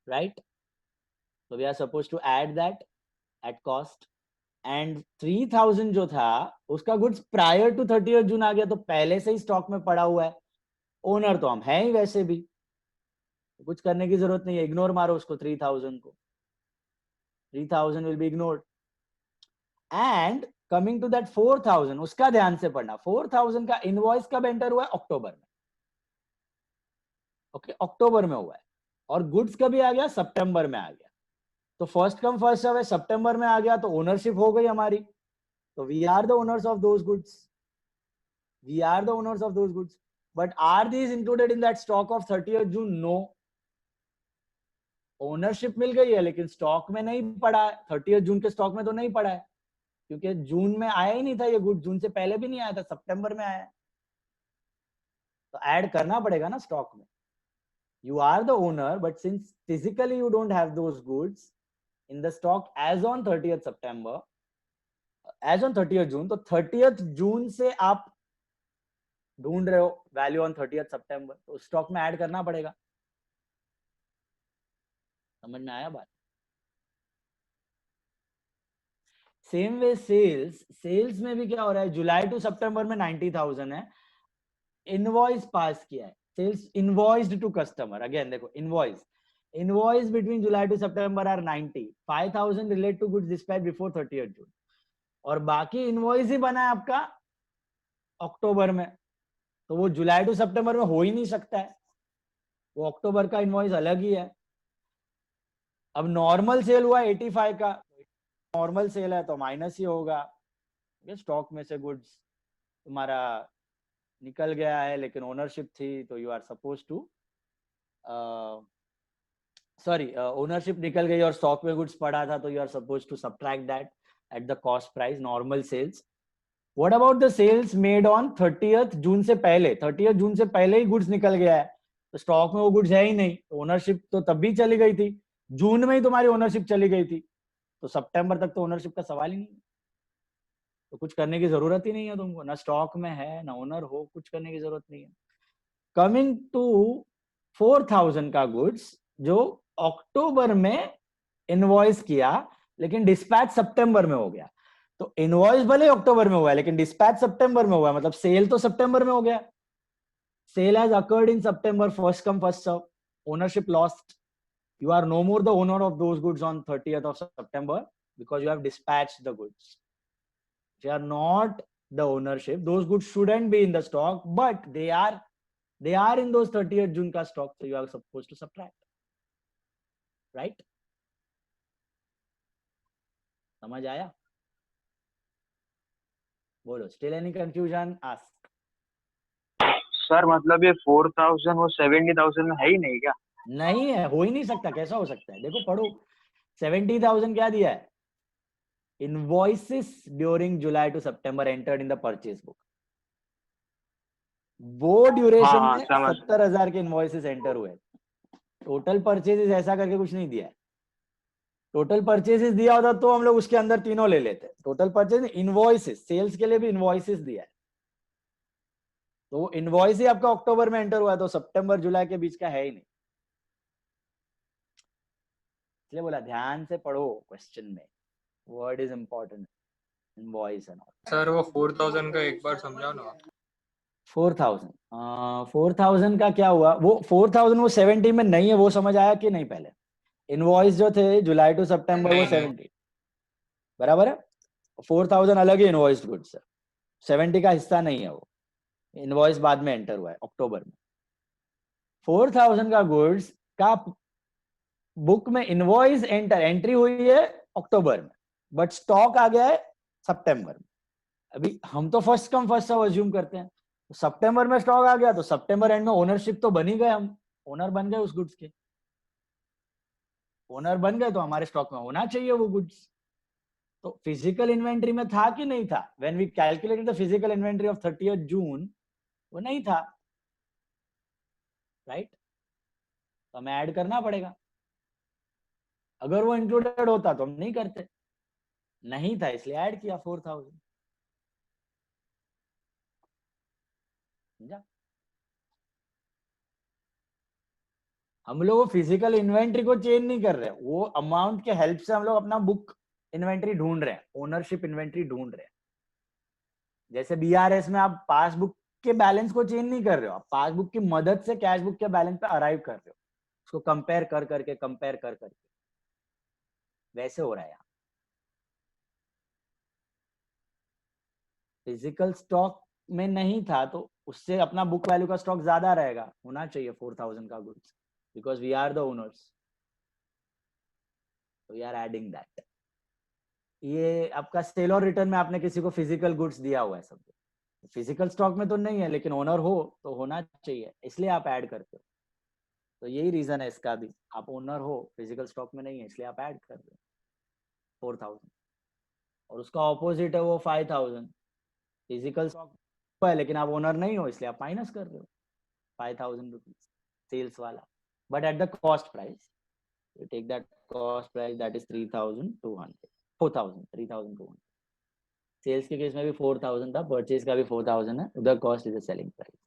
right? So we are supposed to add that at cost. And 3,000 जो था उसका गुड्स प्रायर टू 30th जून आ गया, तो पहले से ही स्टॉक में पड़ा हुआ है. ओनर तो हम हैं ही वैसे भी, तो कुछ करने की जरूरत नहीं है. इग्नोर मारो उसको 3,000 को. 3,000 will be ignored. And coming to that 4,000, उसका ध्यान से पढ़ना. 4,000 का इनवॉइस कब एंटर हुआ है? अक्टूबर में. ओके, अक्टूबर में हुआ है. और गुड्स कभी आ गया? सितंबर में आ गया. तो फर्स्ट कम फर्स्ट सर्व है, सितंबर में आ गया तो ओनरशिप हो गई हमारी. तो we are the owners of those goods. We are the owners of those goods. But are these included in that stock of 30th June? नो. ओनरशिप मिल गई है लेकिन स्टॉक में नहीं पड़ा है. 30th जून के स्टॉक में तो नहीं पड़ा है, क्योंकि जून में आया ही नहीं था ये गुड. जून से पहले भी नहीं आया था, सितंबर में आया. तो ऐड करना पड़ेगा ना स्टॉक में. You are the owner, but since physically you don't have those goods in the stock as on 30th September, as on 30th June, तो 30th June से आप ढूंढ रहे हो वैल्यू ऑन 30th September, तो स्टॉक में add करना पड़ेगा. समझ में आया बात? सेम वे सेल्स में भी क्या हो रहा है? जुलाई टू सितंबर में 90,000 है, इनवॉइस पास किया है. Sales invoiced to customer. Again देखो, invoice between July to September are 90. 5,000 relate to goods dispatched before 30th June. और बाकी इनवॉइस ही बना है आपका अक्टूबर में, तो वो जुलाई टू सितंबर में हो ही नहीं सकता है. वो अक्टूबर का इनवॉइस अलग ही है. अब नॉर्मल सेल हुआ 85 का, नॉर्मल सेल है तो माइनस ही होगा. स्टॉक में से गुड्स तुम्हारा निकल गया है लेकिन ओनरशिप थी, तो you are suppose to ownership निकल गई और स्टॉक में गुड्स पड़ा था, तो you are suppose to subtract that at the cost price. Normal sales. What about the sales made on 30th जून से पहले? 30th जून से पहले ही गुड्स निकल गया है, तो स्टॉक में वो गुड्स है ही नहीं, तो ओनरशिप तो तब भी चली गई थी. जून में ही तुम्हारी ओनरशिप चली गई थी, तो सितंबर तक तो ओनरशिप का सवाल ही नहीं है. तो कुछ करने की जरूरत ही नहीं है तुमको, ना स्टॉक में है ना ओनर हो, कुछ करने की जरूरत नहीं है. कमिंग टू 4,000 का गुड्स जो अक्टूबर में इनवॉइस किया लेकिन डिस्पैच सितंबर में हो गया. तो इनवॉइस भले अक्टूबर में हुआ है लेकिन डिस्पैच सितंबर में हुआ है, मतलब सेल तो सितंबर में हो गया. सेल हैज अकर्ड इन सितंबर, first come first serve. Ownership lost. You are no more the owner of those goods on 30th of September because you have dispatched the goods. They are not the ownership. Those goods shouldn't be in the stock, but they are in those 30th June ka stock, so you are supposed to subtract, right? समझ आया? बोलो. Still any confusion? Ask. Sir मतलब ये 4,000 वो 70,000 में है ही नहीं क्या? नहीं है, हो ही नहीं सकता. कैसा हो सकता है? देखो पढ़ो. 70,000 क्या दिया है? Invoices during July to September entered in the purchase book. वो ड्यूरेशन में 70,000 के इनवॉइसेस एंटर हुए. टोटल परचेजेस ऐसा करके कुछ नहीं दिया है. टोटल परचेजेस दिया होता तो हम लोग उसके अंदर तीनों ले लेते। टोटल परचेज इनवॉइसेस, सेल्स के लिए भी इनवॉइसेस दिया है, तो वो इनवॉइस ही आपका अक्टूबर में एंटर हुआ है, तो सितंबर जुलाई के बीच का है ही नहीं। इसलिए बोला ध्यान से पढ़ो क्वेश्चन में, word is important, invoice and all. Sir वो 4000 का एक बार समझाओ ना। 4000 का क्या हुआ, वो 4000 वो 70 में नहीं है, वो समझ आया कि नहीं? पहले इनवॉइस जो थे जुलाई टू सितंबर वो नहीं, 70 बराबर है, 4000 अलग ही इनवॉइस्ड गुड्स है, 70 का हिस्सा नहीं है वो, इनवॉइस बाद में एंटर हुआ है अक्टूबर में। 4000 का गुड्स का बुक में इनवॉइस एंट्री हुई है अक्टूबर में, बट स्टॉक आ गया है सितंबर में। अभी हम तो first come first serve assume करते हैं, तो सितंबर में स्टॉक आ गया तो सितंबर एंड में ओनरशिप तो बन ही गए, हम ओनर बन गए उस गुड्स के, ओनर बन गए तो हमारे स्टॉक में होना चाहिए वो गुड्स। तो फिजिकल इन्वेंट्री में था कि नहीं था? When we calculated the physical inventory of 30th जून वो नहीं था, राइट? तो हमें ऐड करना पड़ेगा, अगर वो इंक्लूडेड होता तो हम नहीं करते, नहीं था इसलिए ऐड किया 4000। समझा? हम लोग फिजिकल इन्वेंट्री को चेंज नहीं कर रहे, वो अमाउंट के हेल्प से हम लोग अपना बुक इन्वेंट्री ढूंढ रहे हैं, ओनरशिप इन्वेंट्री ढूंढ रहे हैं। जैसे बीआरएस में आप पासबुक के बैलेंस को चेंज नहीं कर रहे हो, आप पासबुक की मदद से कैश बुक के बैलेंस पे अराइव कर रहे हो, उसको कंपेयर कर करके वैसे हो रहा है। फिजिकल स्टॉक में नहीं था तो उससे अपना बुक वैल्यू का स्टॉक ज्यादा रहेगा, होना चाहिए 4000 का goods, because we are the owners, तो वी आर एडिंग दैट। ये आपका सेल और रिटर्न में आपने किसी को फिजिकल गुड्स दिया हुआ है, सब फिजिकल स्टॉक में तो नहीं है, लेकिन ओनर हो तो होना चाहिए, इसलिए आप ऐड करते हो। तो यही रीजन है इसका भी, आप ओनर हो, फिजिकल स्टॉक में नहीं है, इसलिए आप ऐड कर रहे हो 4000। और उसका ऑपोजिट है वो 5000, फिजिकल स्टॉक है लेकिन आप ओनर नहीं हो, इसलिए आप माइनस कर रहे हो 5000 रुपीज सेल्स वाला, but at the cost price you take that cost price that is 3200 sales के केस में भी 4000 था, परचेज का भी 4000 है, उधर cost is the selling price.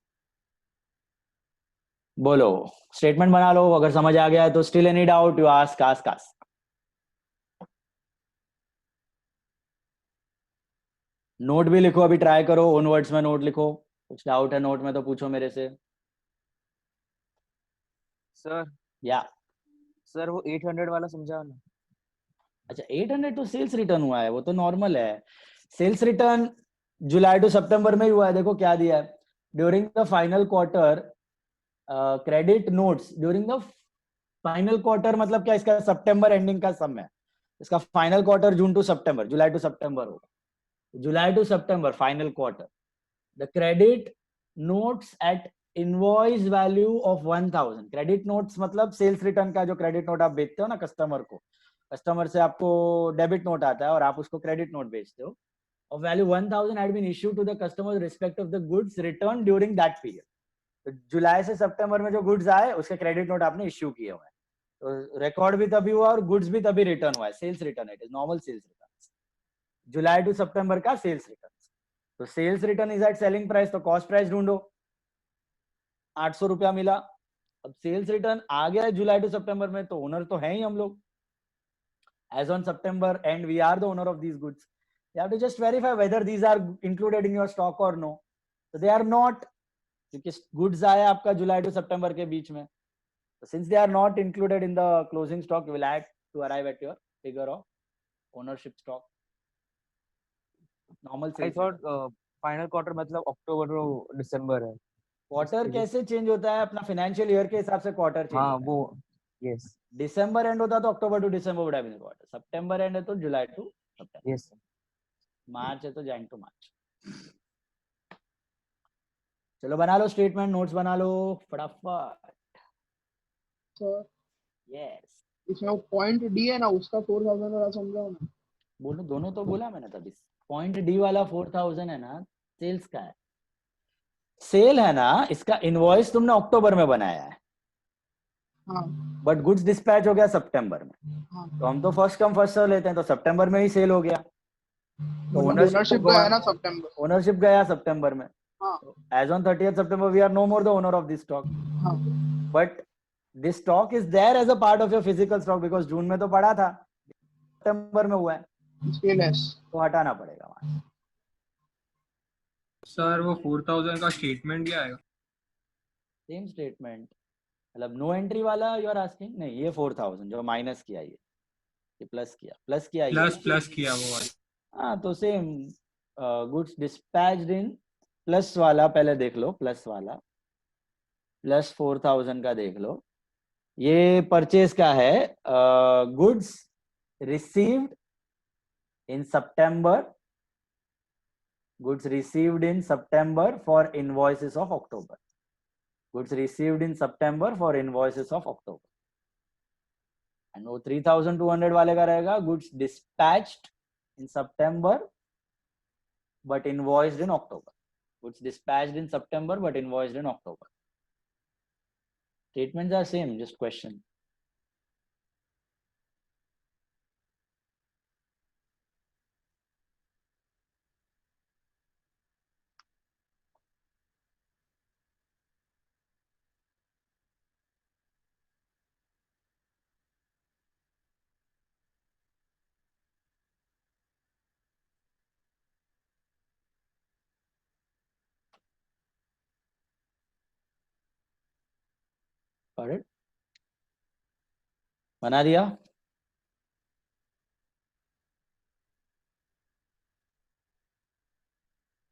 बोलो स्टेटमेंट बना लो, अगर समझ आ गया है तो still any doubt you ask. Note भी लिखो, अभी ट्राई करो ओन वर्ड्स में नोट लिखो, कुछ डाउट है नोट में तो पूछो मेरे से। सर या सर वो 800 वाला समझाओ ना। अच्छा 800 तो सेल्स रिटर्न हुआ है, वो तो नॉर्मल है। सेल्स रिटर्न जुलाई टू सितंबर में ही हुआ है, देखो क्या दिया है, during the final quarter credit notes during the final quarter, मतलब क्या, इसका सितंबर एंडिंग का सम है, इसका फाइनल क्वार्टर जून टू सितंबर, जुलाई टू सितंबर होगा, जुलाई टू सितंबर final quarter, the credit notes at invoice value of 1000। Credit notes मतलब सेल्स रिटर्न का जो क्रेडिट नोट आप बेचते हो ना कस्टमर को, कस्टमर से आपको डेबिट नोट आता है और आप उसको क्रेडिट नोट बेचते हो, और value 1000 had been issued to the customer respect of the goods return during that period. तो जुलाई से सितंबर में जो गुड्स आए उसके क्रेडिट नोट आपने इश्यू किए हुए हैं, तो रिकॉर्ड भी तभी हुआ और गुड्स भी तभी रिटर्न हुआ है, sales return, it is normal sales return, जुलाई टू सितंबर का सेल्स रिटर्न। तो sales return is at selling price, तो कॉस्ट प्राइस ढूंढो, 800 रुपया मिला। अब सेल्स रिटर्न आ गया है जुलाई टू सितंबर में, तो ओनर तो है ही हम लोग, as on September and we are the owner of these goods. You have to just verify whether these are included in your stock or no. So they are not, क्योंकि goods आया आपका जुलाई to सितंबर के बीच में, so since they are not included in the closing stock, you will add to arrive at your figure of ownership stock. Normal I sales thought final quarter मतलब अक्टूबर to दिसंबर है। Quarter कैसे change होता है, अपना financial year के हिसाब से quarter change हाँ होता है। वो यस दिसंबर एंड होता तो October to December would have been quarter, सितंबर एंड है तो जुलाई टू सितंबर, यस मार्च है तो जैन टू मार्च। चलो बना लो स्टेटमेंट, नोट्स बना लो फटाफट। सर यस इसमें वो पॉइंट डी है ना, उसका 4000 वाला समझाओ ना। बोलो, दोनों तो बोला मैंने तभी। पॉइंट डी वाला 4000 है ना, सेल्स का है, सेल है ना, इसका इनवॉइस तुमने अक्टूबर में बनाया है, हाँ बट गुड्स डिस्पैच हो गया सितंबर में, हाँ तो हम तो फर्स्ट कम फर्स्ट सर्व लेते हैं, तो सितंबर में ही सेल हो गया, तो मतलब ओनरशिप गया ना सितंबर। ओनरशिप गया सितंबर में। हाँ as on 30th September we are no more the owner of this stock, हाँ but this stock is there as a part of your physical stock because जून में तो पड़ा था, सितंबर में हुआ है, इसके लेस। तो हटाना पड़ेगा वहां। सर वो 4000 का स्टेटमेंट क्या आएगा? सेम स्टेटमेंट, मतलब नो एंट्री वाला यू आर आस्किंग? नहीं, ये 4000 जो माइनस किया, ये प्लस किया ये प्लस ना? प्लस किया वो वाला। हाँ तो सेम, गुड्स डिस्पैच्ड इन, प्लस वाला पहले देख लो, प्लस वाला प्लस 4000 का देख लो, ये परचेज का है, goods received in September, goods received in September for invoices of October, goods received in September for invoices of October, and वो 3200 वाले का रहेगा goods dispatched in September but invoiced in October, goods dispatched in September but invoiced in October. Statements are same, just question. Got it? बना दिया?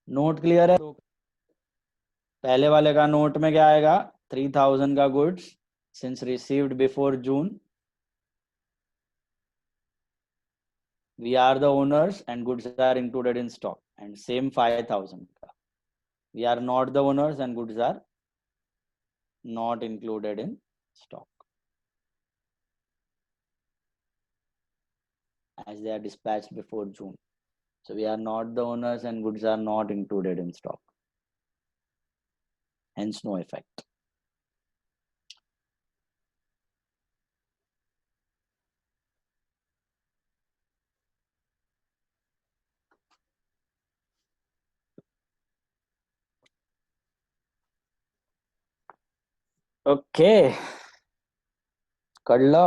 Note clear है? पहले वाले का नोट में क्या आएगा? 3000 का goods since received before June, we are the owners and goods are included in stock, and same 5000 ka, we are not the owners and goods are not included in stock as they are dispatched before June, so we are not the owners and goods are not included in stock, hence no effect. Okay, कर लो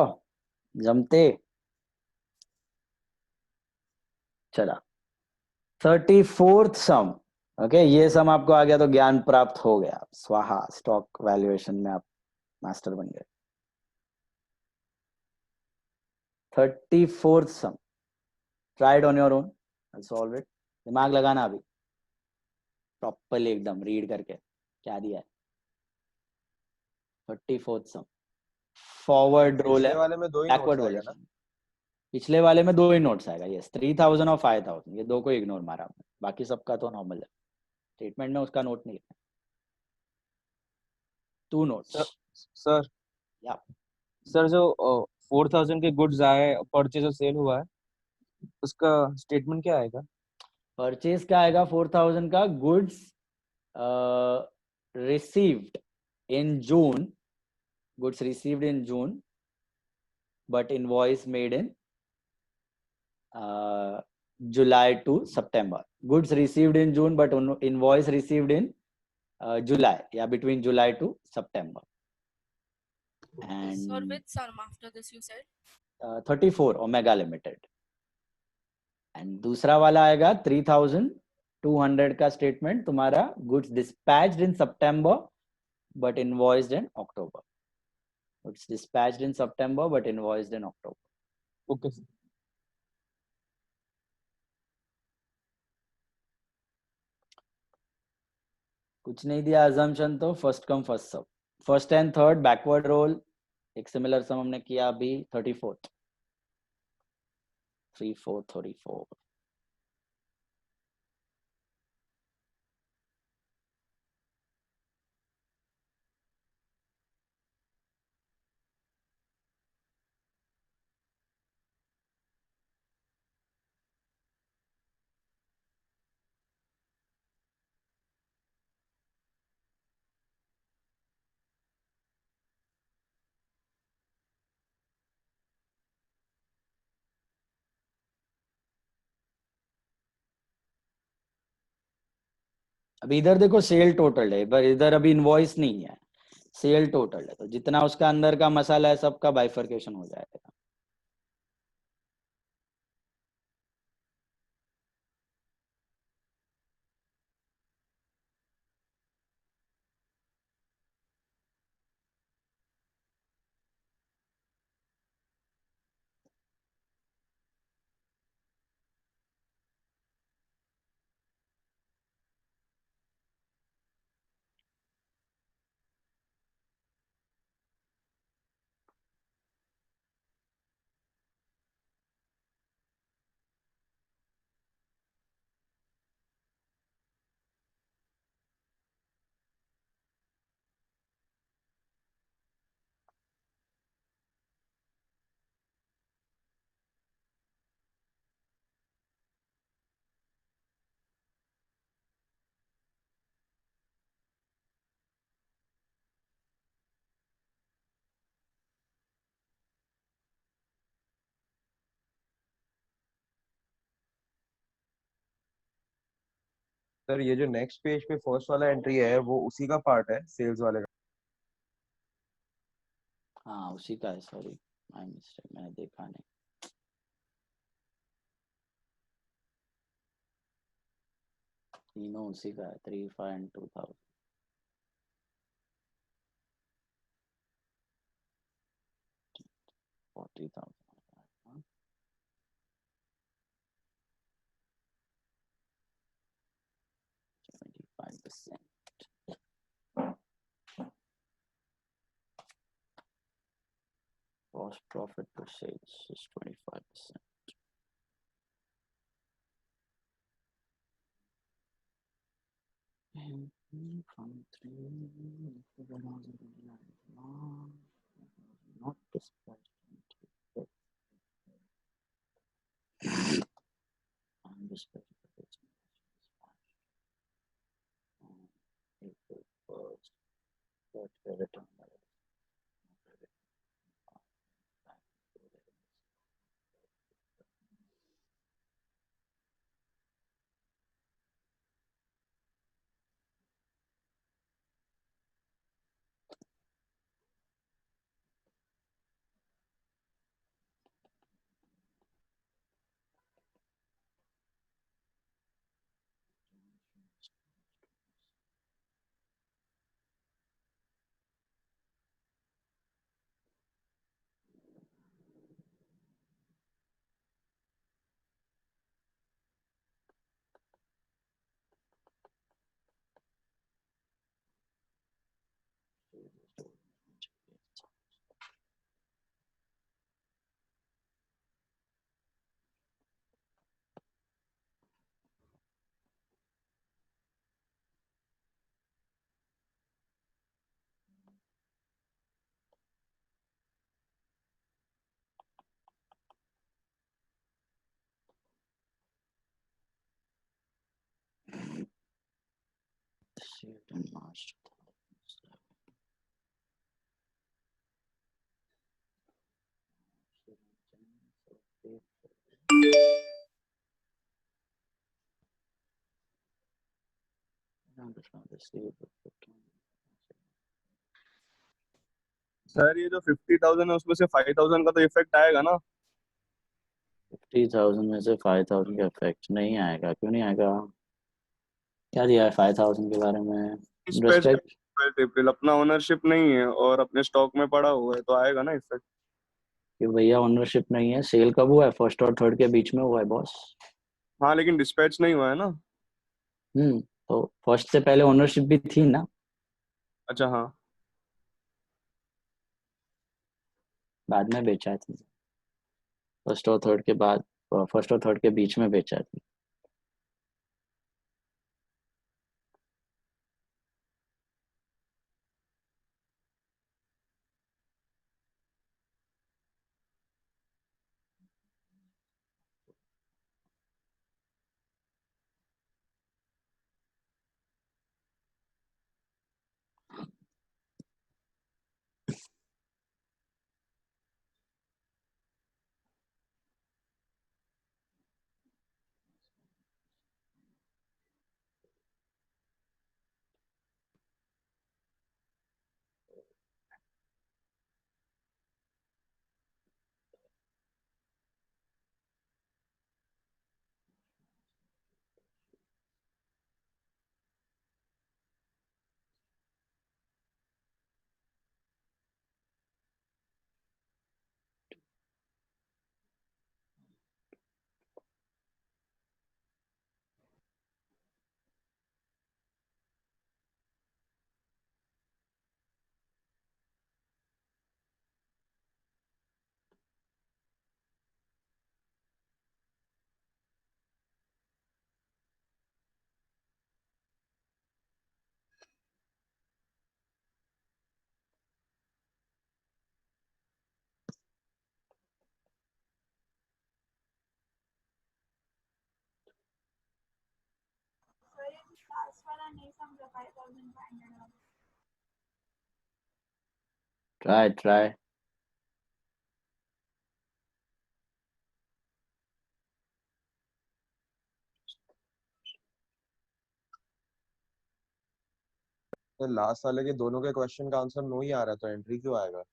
जमते। चला 34th सम, okay ये सम आपको आ गया तो ज्ञान प्राप्त हो गया, स्वाहा, स्टॉक वैल्यूएशन में आप मास्टर बन गए। 34th some, try it on your own, I'll solve it, दिमाग लगाना अभी प्रॉपरली एकदम रीड करके क्या दिया है। 34th सम फॉरवर्ड रोल है, वाले में दो ही बैकवर्ड नोट्स रोल आएगा है। ना? पिछले वाले में दो ही नोट्स आएगा, यस 3000 और 5000, ये दो को इग्नोर मारा हमने, बाकी सबका तो नॉर्मल है, स्टेटमेंट में उसका नोट नहीं है, 2 नोट्स। सर या सर जो 4000 के गुड्स आए, परचेज और सेल हुआ है, उसका स्टेटमेंट क्या आएगा? परचेज का आएगा 4000 का, goods received in June, goods received in June but invoice made in July to September, goods received in June but invoice received in July, yeah, between July to September. And Sir, which sum after this you said? 34 Omega Limited, and दूसरा वाला आएगा 3200 का statement तुम्हारा, goods dispatched in September but invoiced in October, goods dispatched in September but invoiced in October. Okay sir. कुछ नहीं दिया assumption, तो first come first serve, first and third backward roll, एक सिमिलर सम हमने किया अभी 34th, 3434। अभी इधर देखो सेल टोटल है, पर इधर अभी इनवॉइस नहीं है, सेल टोटल है, तो जितना उसका अंदर का मसाला है सबका बाइफर्केशन हो जाएगा। सर ये जो नेक्स्ट पेज पे फर्स्ट वाला एंट्री है वो उसी का पार्ट है, सेल्स वाले का? हाँ उसी का है, सॉरी माय मिस्टेक, मैंने देखा नहीं। तीनों उसी का है, 3, 5 and 2000। $40,000। 25%। Gross profit per sales is 25%. And from 3, not dispatched. Undispatched. April 1st. But return. Saved in March 2007. Sir ये जो 50,000 है उसमें से 5,000 का तो इफेक्ट आएगा ना? 50,000 में से 5,000 का इफेक्ट नहीं आएगा, क्यों नहीं आएगा? क्या दिया है 5,000 के बारे में? डिस्पैच रिस्पेक्ट एप्रिल अपना ओनरशिप नहीं है और अपने स्टॉक में पड़ा हुआ है तो आएगा ना इफेक्ट? कि भैया ओनरशिप नहीं है, सेल कब हुआ है? फर्स्ट और थर्ड के बीच में हुआ है बॉस। हाँ लेकिन डिस्पैच नहीं हुआ है ना। तो फर्स्ट से पहले ओनरशिप भी थी ना। अच्छा हाँ। बाद में बेचा थी, फर्स्ट और थर्ड के बाद, फर्स्ट और थर्ड के बीच में बेचा थी। वाला नहीं समझा 5500 वाला। ट्राई तो लास्ट वाले के दोनों के क्वेश्चन का आंसर नो ही आ रहा है, तो एंट्री क्यों आएगा?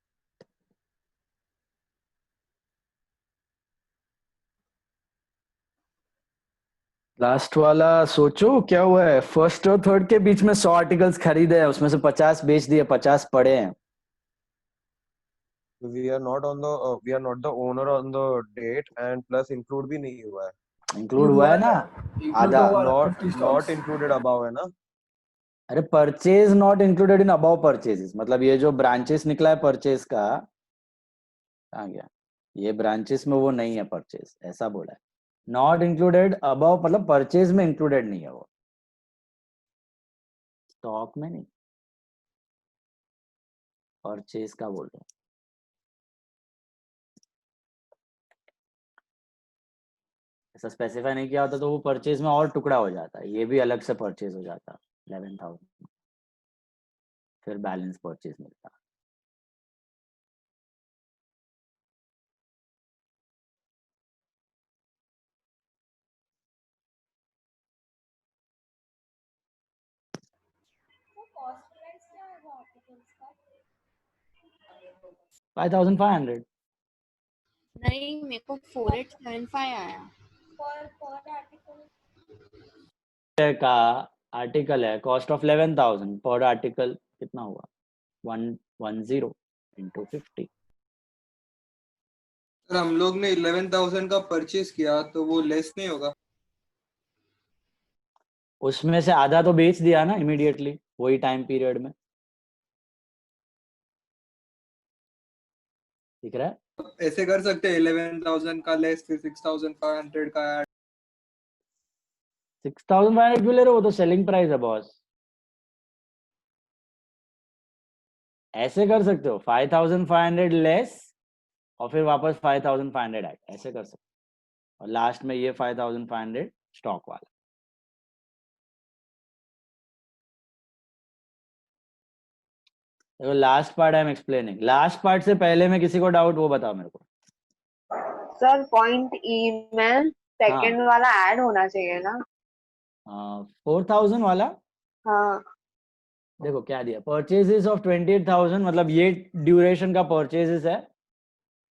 लास्ट वाला सोचो क्या हुआ है। फर्स्ट और थर्ड के बीच में 100 आर्टिकल्स खरीदे हैं, उसमें से 50 बेच दिए, 50 पड़े हैं। We are not the owner on the date, and plus include भी नहीं हुआ है। इंक्लूड हुआ है ना Include आधा। हुआ है, not 50 not stocks। Included above है ना? अरे purchase not included in above purchases, मतलब ये जो ब्रांचेस निकला है परचेज का, कहाँ गया, ये ब्रांचेस में वो नहीं है परचेज, ऐसा बोला है। नॉट इंक्लूडेड अबाउ मतलब परचेज में इंक्लूडेड नहीं है वो, स्टॉक में नहीं, परचेज का बोल रहे हैं। ऐसा स्पेसिफाई नहीं किया होता तो वो परचेज में और टुकड़ा हो जाता है, ये भी अलग से परचेज हो जाता 11,000, फिर बैलेंस परचेज मिलता। तो कॉस्ट प्राइस क्या है वो आर्टिकल्स का? 5,500 नहीं मेरे को 4875 आया। पर आर्टिकल का आर्टिकल है, कॉस्ट ऑफ 11,000 पर आर्टिकल कितना हुआ 110 into 50। सर हम लोग ने 11,000 का परचेज किया तो वो लेस नहीं होगा? उसमें से आधा तो बेच दिया ना इमीडिएटली वही टाइम पीरियड में, दिख रहा है। ऐसे कर सकते हैं 11,000 का लेस फिर 6,500 का ऐड। 6,500 क्यों ले रहे हो, वो तो सेलिंग प्राइस है बॉस। ऐसे कर सकते हो 5,500 लेस और फिर वापस 5,500 ऐड, ऐसे कर सकते हो, और लास्ट में ये 5,500 स्टॉक वाला। देखो last part I am explaining, last part से पहले में किसी को डाउट वो बताओ मेरे को। सर पॉइंट ई में सेकंड वाला ऐड होना चाहिए ना? 4,000 वाला हाँ देखो क्या दिया, परचेजेस ऑफ 28,000, मतलब ये ड्यूरेशन का परचेजेस है।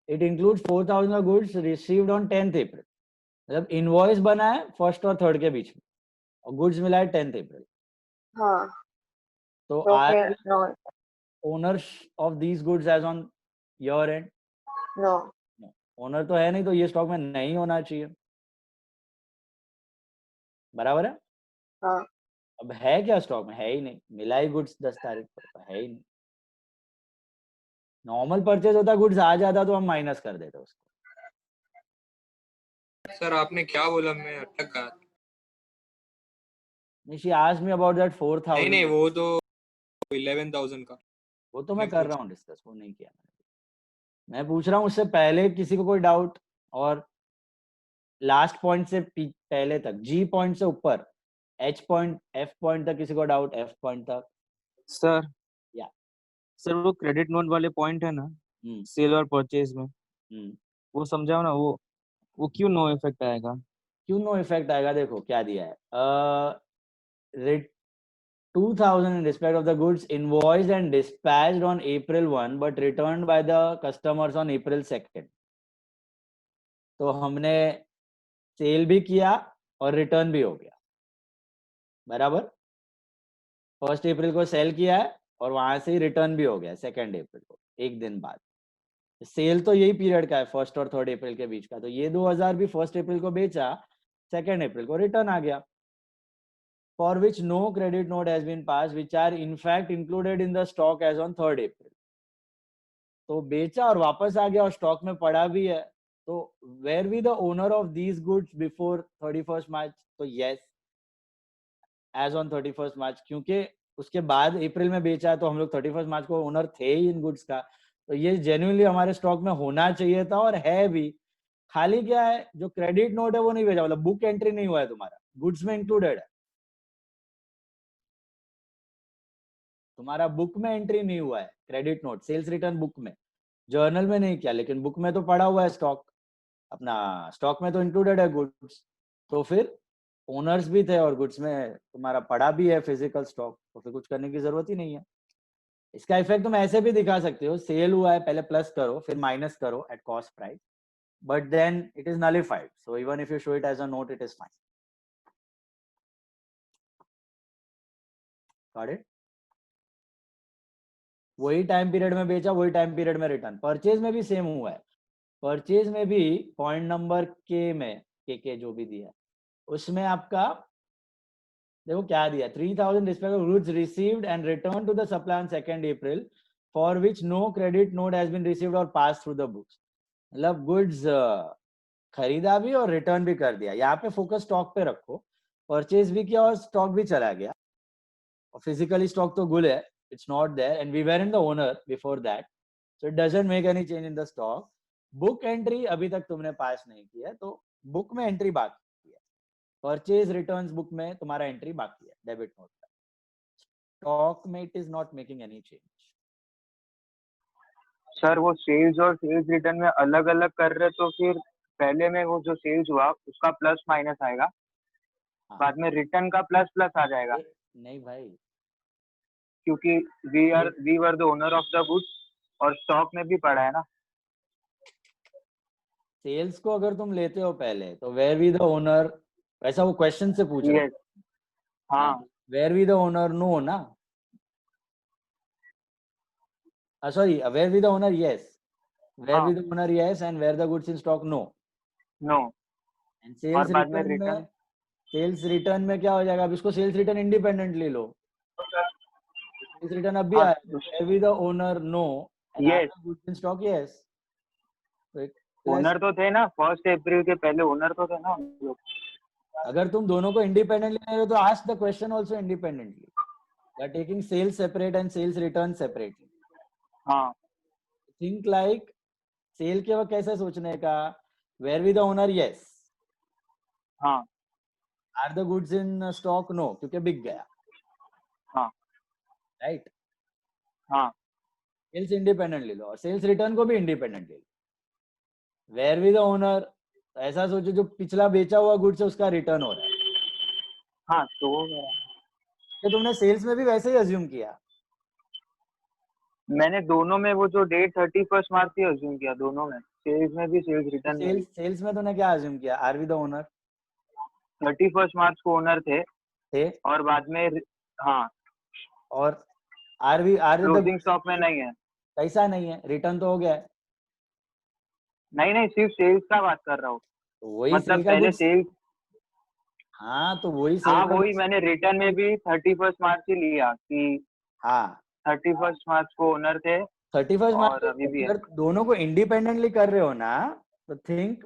इट इंक्लूड्स 4,000 का गुड्स रिसीव्ड ऑन 10th अप्रैल, मतलब इनवॉइस बना है फर्स्ट और थर्ड के बीच में और गुड्स मिला है 10th अप्रैल। हाँ तो तो आर फिर no owners of these goods as on your end? No. Owner तो है नहीं, तो ये स्टॉक में नहीं होना चाहिए, बराबर है। हाँ अब है क्या स्टॉक में, है ही नहीं, मिला ही गुड्स 10 तारीख को, तो है ही नहीं। नॉर्मल परचेज होता गुड्स आ जाता तो हम माइनस कर देते उसको। सर आपने क्या बोला, मैं अटक गया। She asked me about that 4,000। नहीं वो तो 11,000 का। वो तो मैं कर रहा हूँ डिस्कस, वो नहीं किया मैंने। मैं पूछ रहा हूँ उससे पहले किसी को कोई डाउट, और लास्ट पॉइंट से पहले तक, जी पॉइंट से ऊपर एच पॉइंट एफ पॉइंट तक किसी को डाउट, एफ पॉइंट तक। सर या सर वो क्रेडिट नोट वाले पॉइंट है ना सेल और परचेज में, वो समझाओ ना, वो क्यों नो इफेक्ट आएगा? क्यों नो इफेक्ट आएगा, देखो क्या दिया है, 2,000 in respect of the goods invoiced and dispatched on April 1 but returned by the customers on April 2nd। तो हमने सेल भी किया और रिटर्न भी हो गया, बराबर। 1 अप्रैल को सेल किया है और वहां से ही रिटर्न भी हो गया 2 अप्रैल को, एक दिन बाद। सेल तो यही पीरियड का है 1 और 3 अप्रैल के बीच का, तो ये 2,000 भी 1 अप्रैल को बेचा, 2 अप्रैल को रिटर्न आ गया। For which no credit note has been passed, which are in fact included in the stock as on 3rd April। तो बेचा और वापस आ गया और स्टॉक में पड़ा भी है, तो were we the owner of these goods before 31st March? तो yes, as on 31st March, क्योंकि उसके बाद अप्रैल में बेचा है तो हम लोग 31st मार्च को ओनर थे ही इन गुड्स का, तो ये जेन्युइनली हमारे स्टॉक में होना चाहिए था और है भी। खाली क्या है, जो क्रेडिट नोट है वो नहीं भेजा, मतलब बुक एंट्री नहीं हुआ है तुम्हारा, गुड्स में इंक्लूडेड है। तुम्हारा बुक में एंट्री नहीं हुआ है, credit note sales return book में, जर्नल में नहीं किया, लेकिन बुक में तो पड़ा हुआ है स्टॉक, अपना स्टॉक में तो इंक्लूडेड है गुड्स, तो फिर ओनर्स भी थे और गुड्स में तुम्हारा पड़ा भी है फिजिकल स्टॉक, तो फिर कुछ करने की जरूरत ही नहीं है। इसका इफेक्ट तुम ऐसे भी दिखा सकते हो, सेल हुआ है पहले प्लस करो फिर माइनस करो at cost price, but then it is nullified, so even if you show it as a note it is fine. Got it? वही टाइम पीरियड में बेचा, वही टाइम पीरियड में रिटर्न। परचेज में भी सेम हुआ है, परचेज में भी पॉइंट नंबर के में के जो भी दिया उसमें आपका देखो क्या दिया, 3000 respect of goods received and return to the supplier on 2 April for which no credit note has been received और पास थ्रू द बुक्स। मतलब गुड्स खरीदा भी और रिटर्न भी कर दिया। यहाँ पे फोकस स्टॉक पे रखो, परचेज भी किया और स्टॉक भी चला गया, और फिजिकली स्टॉक तो गुल है, it's not there and we weren't the owner before that, so it doesn't make any change in the stock. Book entry अभी तक तुमने पास नहीं किया, तो बुक में एंट्री बाकी है, परचेज रिटर्न्स बुक में तुम्हारा एंट्री बाकी है डेबिट नोट का, स्टॉक में it is not making any change. Sir वो सेल्स और सेल्स रिटर्न में अलग अलग कर रहे, तो फिर पहले में वो जो सेल्स हुआ उसका प्लस माइनस आएगा, बाद में रिटर्न का प्लस प्लस आ जाएगा। नहीं भाई, क्योंकि we were the owner of the goods और स्टॉक में भी पड़ा है ना। सेल्स को अगर तुम लेते हो पहले तो वेयर वी द ओनर, वैसा वो क्वेश्चन से पूछ रहे। हाँ, were we the owner no ना, sorry were we the owner yes, were we the owner yes and were the goods in stock no. And sales return में, sales return में क्या हो जाएगा, अब इसको सेल्स रिटर्न इंडिपेंडेंटली लो, sales return अब भी आया, were we the owner no yes, goods in stock yes, owner तो थे ना 1 अप्रैल के पहले, ओनर तो थे ना लोग। अगर तुम दोनों को इंडिपेंडेंटली ले रहे हो तो ask the question also independently, you are taking sales separate and sales return separately. हाँ, थिंक लाइक सेल के वक्त कैसे सोचने का, were we the owner yes, हाँ, are the goods in stock no, क्योंकि बिक गया, हाँ, राइट, हाँ, सेल्स इंडिपेंडेंटली लो और सेल्स रिटर्न को भी इंडिपेंडेंटली लो। वेयर वी द ओनर, ऐसा सोचो जो पिछला बेचा हुआ गुड्स है उसका रिटर्न हो रहा है। हाँ, तो तुमने सेल्स में भी वैसे ही अज्यूम किया? मैंने दोनों में वो जो डेट 31 मार्च की अज्यूम किया, दोनों में, सेल्स में भी सेल्स रिटर्न में। सेल्स में तूने क्या अज्यूम किया, आर वी द ओनर? 31 मार्च को ओनर थे और बाद में हाँ, और आर क्लोजिंग स्टॉक में नहीं है। कैसा नहीं है, रिटर्न तो हो गया है। नहीं, सिर्फ सेल्स का बात कर रहा हूँ, तो वही मतलब पहले सेल्स। हाँ, तो वही हाँ, वही मैंने रिटर्न में भी 31 मार्च ही लिया कि हाँ 31 मार्च को ओनर थे, 31 मार्च और अभी भी है। अगर दोनों को इंडिपेंडेंटली कर रहे हो ना, तो थिंक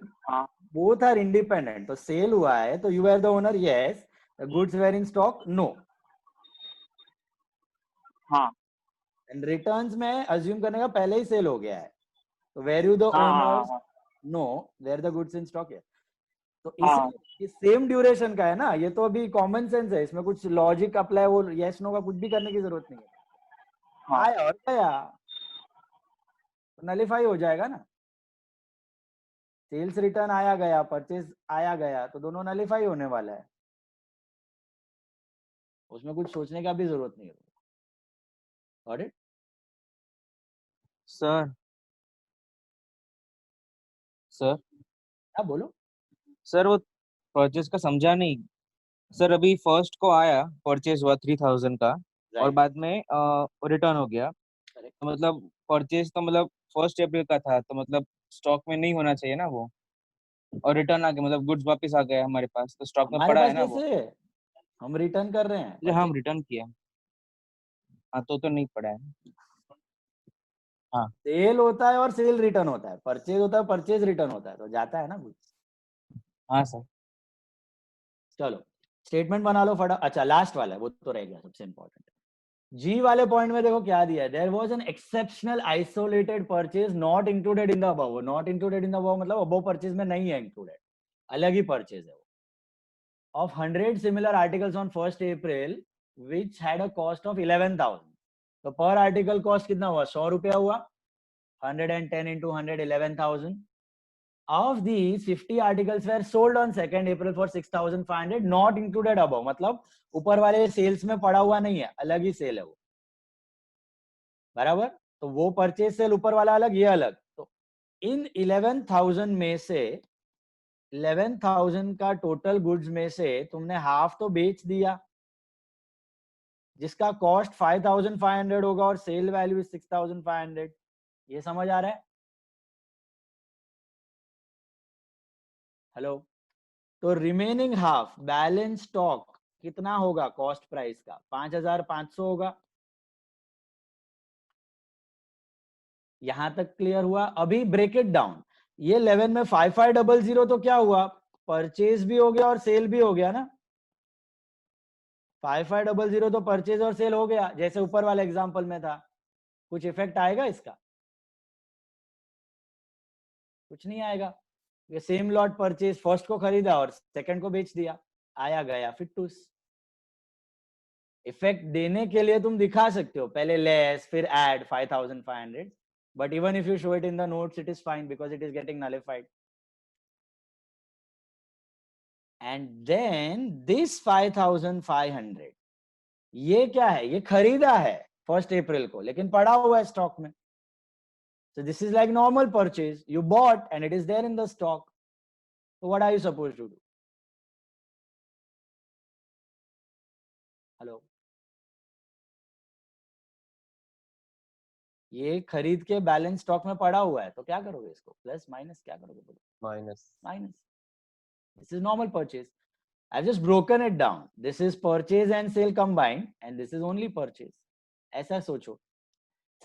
बोथ आर इंडिपेंडेंट। तो सेल हुआ है तो you are the owner yes, the goods were in stock no. हाँ, एंड रिटर्न्स में अज्यूम करने का पहले ही सेल हो गया है, तो were you the owner no, were the goods in stock है। तो इसलिए सेम ड्यूरेशन का है ना, ये तो अभी कॉमन सेंस है, इसमें कुछ लॉजिक अप्लाई, वो यस नो का कुछ भी करने की जरूरत नहीं है। आया और गया तो नलिफाई हो जाएगा ना, सेल्स रिटर्न आया गया, परचेज आया गया, तो दोनों नलिफाई होने वाला है, उसमें कुछ सोचने का भी जरूरत नहीं है। Got it? सर हाँ बोलो सर, वो परचेज का समझा नहीं सर। अभी फर्स्ट को आया, परचेज हुआ 3000 का, और बाद में रिटर्न हो गया, तो मतलब परचेज तो मतलब 1 अप्रैल का था, तो मतलब स्टॉक में नहीं होना चाहिए ना वो, और रिटर्न आ गया, मतलब गुड्स वापस आ गया हमारे पास, तो स्टॉक में पड़ा है ना वो। हम रिटर्न कर रहे हैं, हम रिटर्न किया, हाँ तो नहीं पड़ा है। हाँ, सेल होता है और सेल रिटर्न होता है, परचेज होता है परचेज रिटर्न होता है, तो जाता है ना गुड्स। हाँ सर। चलो स्टेटमेंट बना लो फटा। अच्छा लास्ट वाला है, वो तो रह गया सबसे इंपॉर्टेंट। जी वाले पॉइंट में देखो क्या दिया है, there was an exceptional isolated purchase not included in the above. Not included in the above मतलब अबव परचेज में नहीं है इंक्लूडेड, अलग ही परचेज है वो, of 100 similar articles on 1 April which had a cost of 11,000। तो पर आर्टिकल कॉस्ट कितना हुआ? 100 रुपया हुआ. 110 into 100, 11,000. Of these, 50 articles were sold on 2nd April for 6,500, not included above. मतलब ऊपर वाले सेल्स में पड़ा हुआ नहीं है, अलग ही सेल है वो. बराबर? तो वो परचेज सेल ऊपर वाला अलग, ये अलग. तो इन 11,000 में से 11,000 का टोटल गुड्स में से तुमने हाफ तो बेच दिया, जिसका कॉस्ट 5,500 होगा और सेल वैल्यू 6,500. ये समझ आ रहा है? हेलो. तो रिमेनिंग हाफ बैलेंस स्टॉक कितना होगा? कॉस्ट प्राइस का 5,500 होगा. यहां तक क्लियर हुआ? अभी ब्रेक इट डाउन. ये 11 में 5500 तो क्या हुआ? परचेज भी हो गया और सेल भी हो गया ना. 5500 तो परचेज और सेल हो गया, जैसे ऊपर वाले एग्जांपल में था. कुछ इफेक्ट आएगा इसका? कुछ नहीं आएगा. ये सेम लॉट परचेज, फर्स्ट को खरीदा और सेकंड को बेच दिया, आया गया फिटूस. इफेक्ट देने के लिए तुम दिखा सकते हो, पहले लेस फिर add 5,500, but even if you show it in the notes it is fine because it is getting nullified. And then this 5,500 ये क्या है? ये खरीदा है 1st April को, लेकिन पड़ा हुआ है स्टॉक में. So this is like normal purchase. You bought and it is there in the stock. So what are you supposed to do? Hello. ये खरीद के बैलेंस स्टॉक में पड़ा हुआ है, तो क्या करोगे इसको? प्लस माइनस क्या करोगे? बोलो. Minus. Minus. This is normal purchase. I've just broken it down. This is purchase and sale combined and this is only purchase. ऐसा सोचो.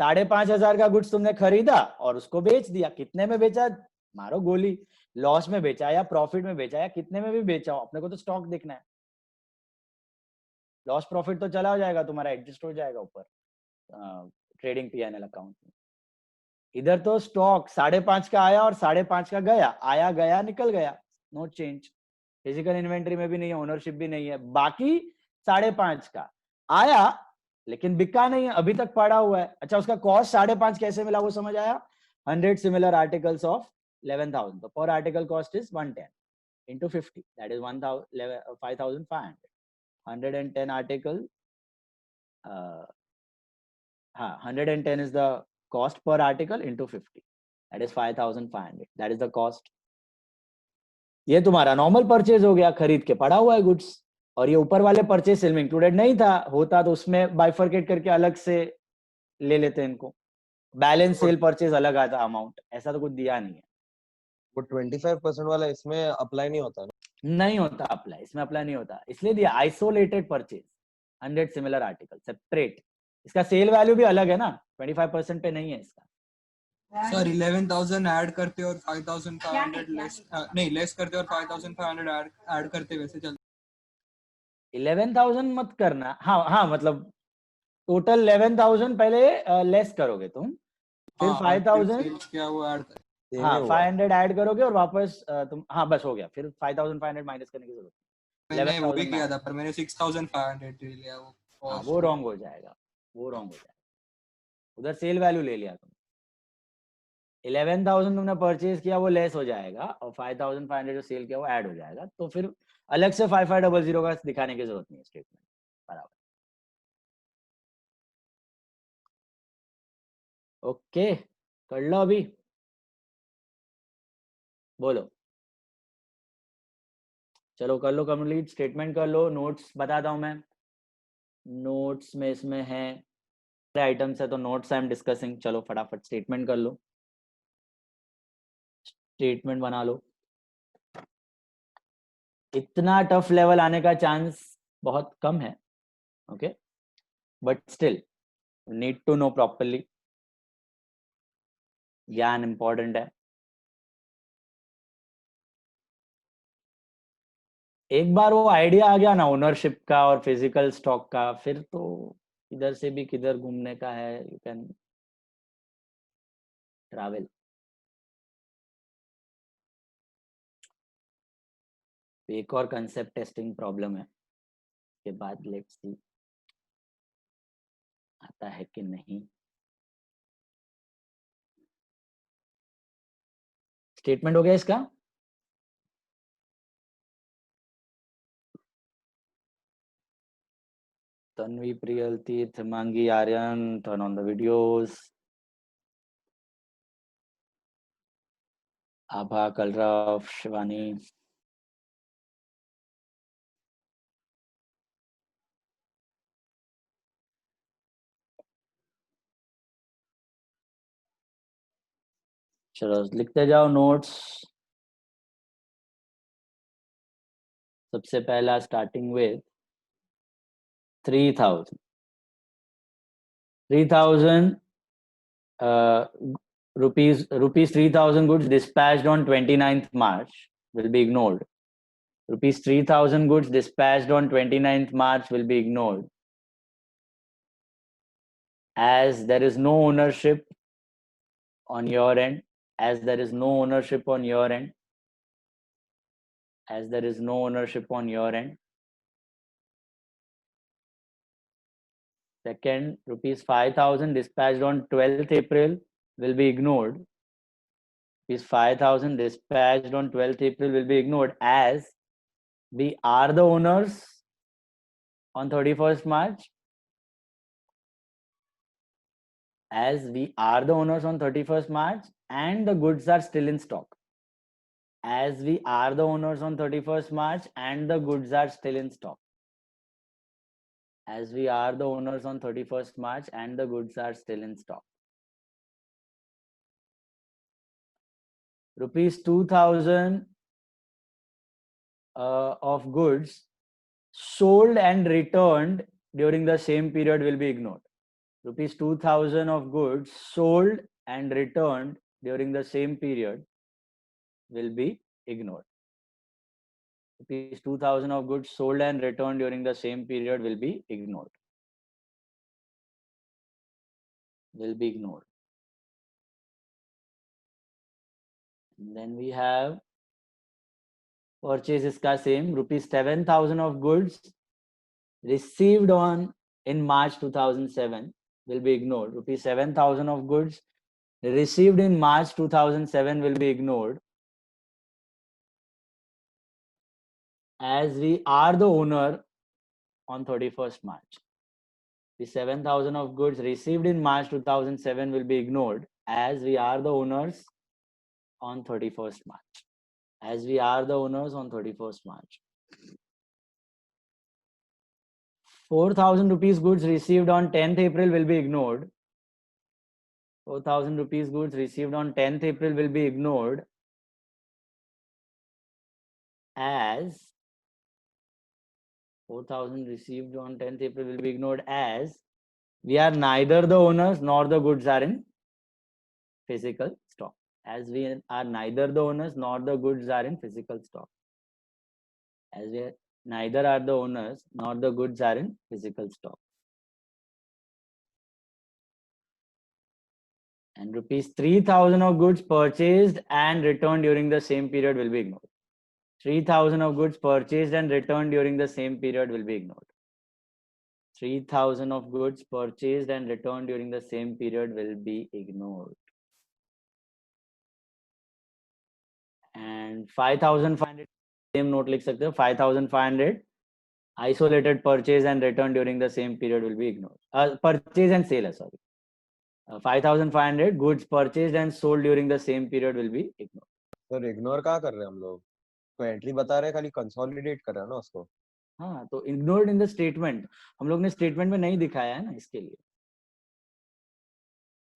5,500 का गुड्स तुमने खरीदा और उसको बेच दिया. कितने में बेचा? मारो गोली. लॉस में बेचा या प्रॉफिट में बेचा या कितने में भी बेचा हो, अपने को तो स्टॉक देखना है. लॉस प्रॉफिट तो चला हो जाएगा तुम्हारा, एडजस्ट हो जाएगा ऊपर ट्रेडिंग पीएनएल अकाउंट में. इधर तो स्टॉक 5.5 का आया और 5.5 का गया, आया गया निकल गया, नो चेंज. फिजिकल इन्वेंट्री में भी नहीं है, ओनरशिप भी नहीं है. बाकी 5.5 का आया लेकिन बिका नहीं है, अभी तक पड़ा हुआ है. अच्छा, उसका कॉस्ट 5.5 कैसे मिला वो समझ आया? 100 सिमिलर आर्टिकल्स ऑफ 11,000, तो पर article cost is 110 into 50, that is 5,500. 110 article, 110 is the cost per article into 50, that is 5,500, that is the cost. ये तुम्हारा नॉर्मल परचेज हो गया, खरीद के पड़ा हुआ है गुड्स. और ये ऊपर वाले परचेज सेल में इंक्लूडेड नहीं था, होता तो उसमें बाइफरकेट करके अलग से ले लेते इनको. बैलेंस सेल परचेज अलग आता अमाउंट, ऐसा तो कुछ दिया नहीं है. वो 25% वाला इसमें अप्लाई नहीं होता ना? नहीं होता अप्लाई, इसमें अप्लाई नहीं होता, इसलिए दिया isolated purchase 100 similar article separate. इसका सेल वैल्यू भी अलग है ना, 25% पे नहीं है इसका. सर 11,000 ऐड करते और 5,500 लेस नहीं लेस करते और 5,500 ऐड करते वैसे चलता. 11,000 मत करना. हाँ मतलब टोटल 11,000 पहले लेस करोगे तुम, फिर 5,000 क्या वो ऐड कर. हाँ 500 ऐड करोगे और वापस तुम, हाँ बस हो गया. फिर 5,500 माइनस करने की जरूरत नहीं. मैंने वो भी किया था पर मैंने 6,500 ले लिया. वो रॉन्ग हो जाएगा, वो रॉन्ग हो जाएगा. उधर सेल वैल्यू ले लिया तुम. 11,000 तुमने परचेज किया वो लेस हो जाएगा और 5,500 जो सेल किया वो ऐड हो जाएगा. तो फिर अलग से 5,500 का दिखाने की जरूरत नहीं है स्टेटमेंट. बराबर. ओके, कर लो अभी, बोलो. चलो कर लो कंप्लीट, स्टेटमेंट कर लो. नोट्स बताता हूं मैं. नोट्स में इसमें है आइटम्स है तो नोट्स आई एम डिस्कसिंग. चलो फटाफट स्टेटमेंट कर लो, स्टेटमेंट बना लो. इतना टफ लेवल आने का चांस बहुत कम है. Okay, but still need to know properly. ज्ञान इंपॉर्टेंट है. एक बार वो आइडिया आ गया ना ओनरशिप का और फिजिकल स्टॉक का, फिर तो इधर से भी किधर घूमने का है. You can travel. एक और कंसेप्ट टेस्टिंग प्रॉब्लम है के बाद लेट्स सी. आता है कि नहीं? स्टेटमेंट हो गया इसका? तन्वी, प्रियल, तीर्थ, मांगी, Aryan, turn on the videos. आभा, कलरव, शिवानी. चलो लिखते जाओ नोट्स. सबसे पहला starting with 3000. 3000 rupees 3000 goods dispatched on 29th March will be ignored. Rupees 3000 goods dispatched on 29th March will be ignored as there is no ownership on your end, as there is no ownership on your end, as there is no ownership on your end. Second, rupees 5000 dispatched on 12th April will be ignored. Rupees 5000 dispatched on 12th April will be ignored as we are the owners on 31st March. As we are the owners on 31st March and the goods are still in stock. As we are the owners on 31st March and the goods are still in stock. As we are the owners on 31st March and the goods are still in stock. Rupees 2000 of goods sold and returned during the same period will be ignored. Rupees 2000 of goods sold and returned during the same period will be ignored. Rupees 2000 of goods sold and returned during the same period will be ignored. Will be ignored. And then we have purchases ka same. Rupees 7000 of goods received in March 2007 will be ignored. Rupees 7000 of goods received in March 2007 will be ignored as we are the owner on 31st March. The 7000 of goods received in March 2007 will be ignored as we are the owners on 31st March. As we are the owners on 31st March. 4000 rupees goods received on 10th April will be ignored. 4000 rupees goods received on 10th April will be ignored as 4000 received on 10th April will be ignored as we are neither the owners nor the goods are in physical stock. As we are neither the owners nor the goods are in physical stock. As we are neither are the owners nor the goods are in physical stock. And rupees 3000 of goods purchased and returned during the same period will be ignored. 3000 of goods purchased and returned during the same period will be ignored. 3000 of goods purchased and returned during the same period will be ignored. And 5500 same note लिख सकते हो. 5500 isolated purchase and return during the same period will be ignored. Purchase and sale, sorry. 5500 goods purchased and sold during the same period will be ignored. Sir ignore कहाँ कर रहे हैं हम लोग? तो एंट्री बता रहे हैं, खाली कंसोलिडेट कर रहे हैं ना उसको. हाँ, तो ignored in the statement. हम लोग ने स्टेटमेंट में नहीं दिखाया है ना, इसके लिए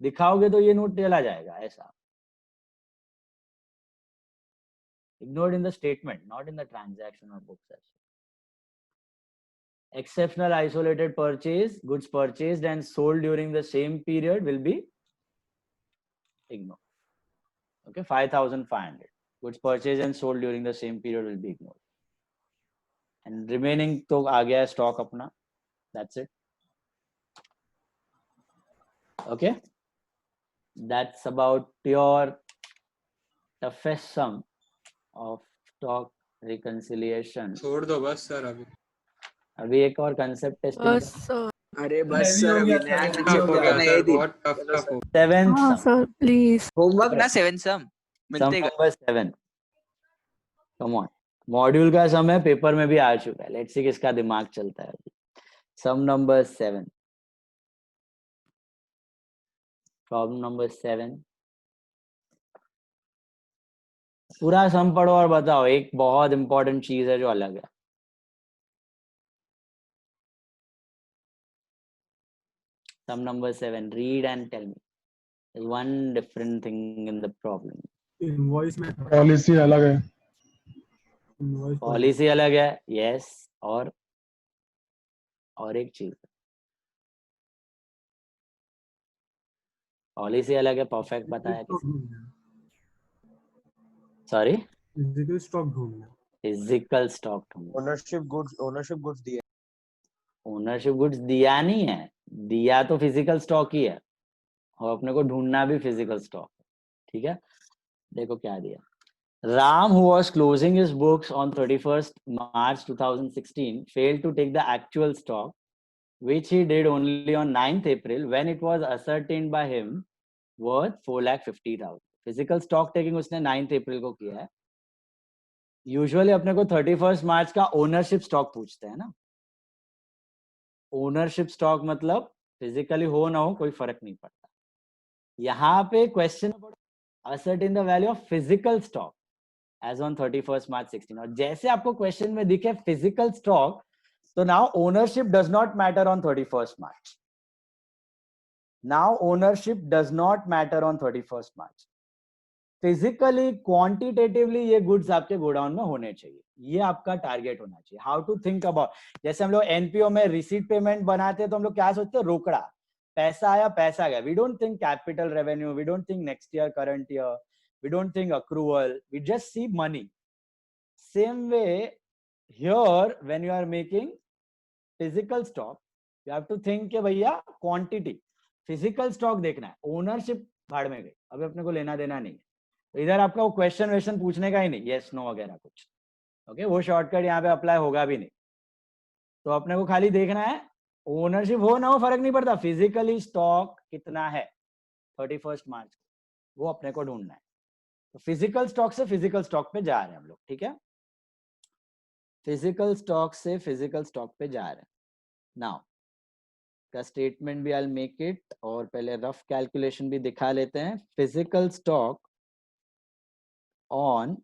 दिखाओगे तो ये नोट चला जाएगा ऐसा. Ignored in the statement, not in the transaction or book session. Exceptional isolated purchase, goods purchased and sold during the same period will be ignored. Okay, 5500 goods purchased and sold during the same period will be ignored. And remaining तो आ गया stock अपना. That's it. Okay, that's about your toughest sum of stock reconciliation. छोड़ दो बस sir अभी. अभी एक और concept testing. अरे बस Heavy सर हो अभी गया नया सर, नया heavy हो हो गया गया सर नए दिन। बहुत टफ चलो टफ सर हो सेवेंथ हाँ सर प्लीज। होमवर्क ना 7 सम सम मिलते नंबर 7 कम ऑन मॉड्यूल का समय पेपर में भी आ चुका है लेट्स सी किसका दिमाग चलता है अभी सम नंबर 7 प्रॉब्लम नंबर 7 पूरा सम पढ़ो और बताओ एक बहुत इंपॉर्टेंट चीज है जो अलग है sum number 7 read and tell me there's one different thing in the problem invoice में पॉलिसी अलग है इनवॉइस पॉलिसी अलग है यस और एक चीज पॉलिसी अलग है परफेक्ट बताया किसी सॉरी फिजिकल स्टॉक ढूंढना फिजिकल स्टॉक ओनरशिप गुड्स दिए ओनरशिप गुड्स दिया नहीं है दिया तो फिजिकल स्टॉक ही है और अपने को ढूंढना भी फिजिकल स्टॉक ठीक है देखो क्या दिया Ram, who was closing his books on 31st March 2016, failed to take the actual stock, which he did only on 9th April when it was ascertained by him worth 4,50,000. Physical stock taking उसने 9th April को किया है. Usually अपने को 31st March का ownership stock पूछते हैं ना. Ownership stock मतलब physically हो ना हो कोई फर्क नहीं पड़ता. यहाँ पे question ascertain the value of physical stock. As on 31st March 16 और जैसे आपको क्वेश्चन में दिखे फिजिकल स्टॉक तो now ownership does not matter on 31st March now ownership does not matter on 31st March physically quantitatively ये goods आपके godown में होने चाहिए ये आपका टारगेट होना चाहिए हाउ टू थिंक अबाउट जैसे हम लोग एनपीओ में रिसीट पेमेंट बनाते हैं तो हम लोग क्या सोचते हैं रोकड़ा पैसा आया पैसा गया we don't think capital revenue we don't think next year current year we don't think accrual we just see money same way here when you are making physical stock you have to think के भैया quantity physical stock देखना है ownership भाड़ में गई अभी अपने को लेना देना नहीं है तो इधर आपका वो क्वेश्चन वेश्चन पूछने का ही नहीं yes no वगैरह कुछ ओके वो शॉर्टकट यहाँ पे अप्लाई होगा भी नहीं तो अपने को खाली देखना है ओनरशिप हो ना हो फर्क नहीं पड़ता फिजिकली स्टॉक कितना है 31st मार्च वो अपने को ढूंढना है तो फिजिकल स्टॉक से फिजिकल स्टॉक पे जा रहे हैं हम लोग ठीक है फिजिकल स्टॉक से फिजिकल स्टॉक पे जा रहे हैं नाउ का स्टेटमेंट भी आई विल मेक इट और पहले रफ कैलकुलेशन भी दिखा लेते हैं physical stock on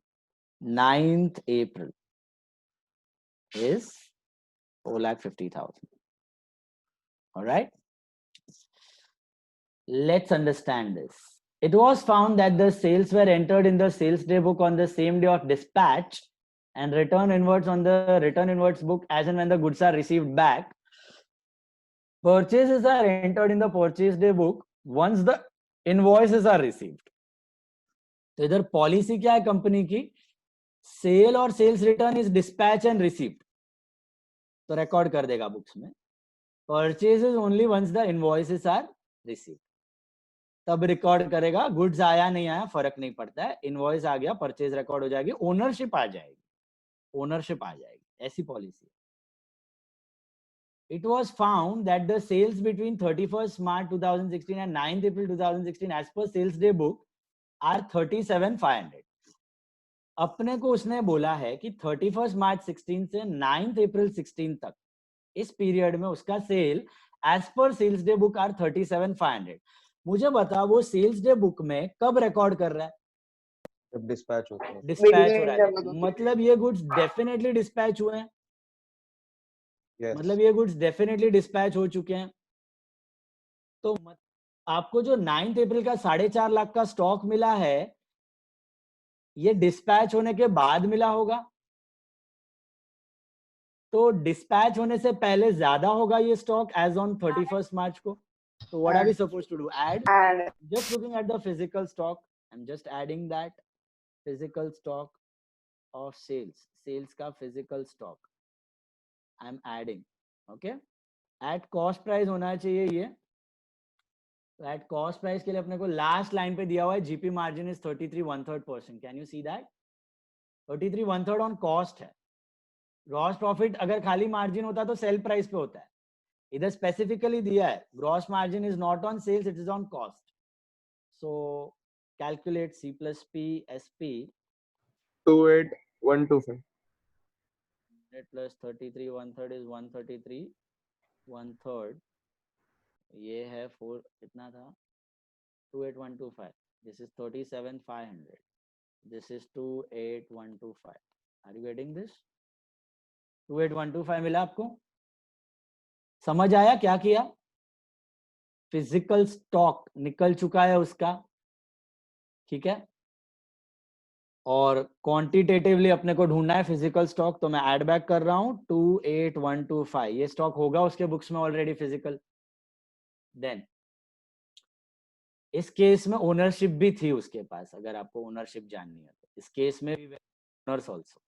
9th April is 4,50,000 all right let's understand this It was found that the sales were entered in the sales day book on the same day of dispatch and return inwards on the return inwards book as and when the goods are received back. Purchases are entered in the purchase day book once the invoices are received. तो इधर policy क्या है company की sale और sales return is dispatch and received तो record कर देगा books में purchases only once the invoices are received तब रिकॉर्ड करेगा गुड्स आया नहीं आया फर्क नहीं पड़ता है इनवॉइस आ गया परचेज रिकॉर्ड हो जाएगी ओनरशिप आ जाएगी ऐसी policy It was found that the sales between 31st March 2016 and 9th April 2016 as per sales day book are 37,500 अपने को उसने बोला है कि 31st March 16 से 9th April 16 तक इस पीरियड में उसका sale as per sales day book are 37,500 मुझे बता वो सेल्स डे बुक में कब रिकॉर्ड कर रहा है जब डिस्पैच होता है डिस्पैच हो रहा है मतलब ये गुड्स डेफिनेटली डिस्पैच हुए हैं मतलब ये गुड्स डेफिनेटली डिस्पैच हो चुके हैं तो आपको जो 9th अप्रैल का 4.5 लाख का स्टॉक मिला है ये डिस्पैच होने के बाद मिला होगा तो डिस्पैच होने से पहले ज्यादा होगा ये स्टॉक एज ऑन 31st मार्च को So what are we supposed to do? Add. Just looking at the physical stock, I'm just adding that physical stock of sales. Sales का physical stock. I'm adding. Okay. At cost price होना चाहिए ये. So at cost price के लिए अपने को last line पे दिया हुआ है GP margin is 33.1/3%. Can you see that? 33.1/3 on cost है. Gross profit अगर खाली margin होता तो sell price पे होता है. इधर स्पेसिफिकली दिया है gross margin is not on sales, it is on cost. So calculate C plus P SP 28125 plus 33 1/3 is 133 1/3. ये है 4 कितना था 28125. This is 37,500. This is 28125. Are you getting this? 28125 मिला आपको? समझ आया क्या किया? फिजिकल स्टॉक निकल चुका है उसका, ठीक है, और क्वांटिटेटिवली अपने को ढूंढना है फिजिकल स्टॉक. तो मैं ऐड बैक कर रहा हूं 28125. ये स्टॉक होगा उसके बुक्स में ऑलरेडी फिजिकल. देन इस केस में ओनरशिप भी थी उसके पास, अगर आपको ओनरशिप जाननी है तो. इस केस में भी ओनर्स ऑल्सो,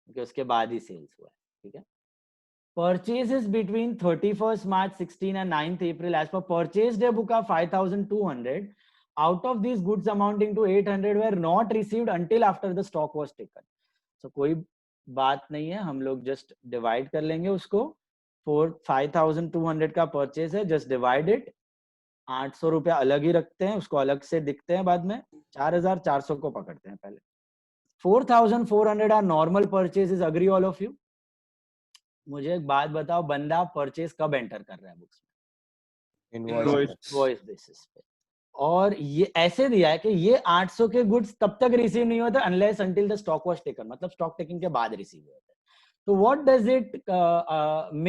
क्योंकि उसके बाद ही सेल्स हुआ है, ठीक है. Purchases between 31st March 16 and 9th April as per purchase day book are 5,200. Out of these goods amounting to 800 were not received until after the stock was taken. So कोई बात नहीं है, हम लोग just divide कर लेंगे उसको. 5,200 का purchase है, just divide it. 800 रुपया अलग ही रखते हैं, उसको अलग से दिखते हैं बाद में. 4,400 को पकड़ते हैं पहले. 4,400 are normal purchases. Agree all of you? मुझे एक बात बताओ, बंदा परचेज कब एंटर कर रहा है बुक्स में? इनवॉइस बेसिस पे. और ये ऐसे दिया है कि ये 800 के गुड्स तब तक रिसीव नहीं होते unless until the stock was taken, मतलब स्टॉक टेकिंग के बाद रिसीव होते हैं. तो what does it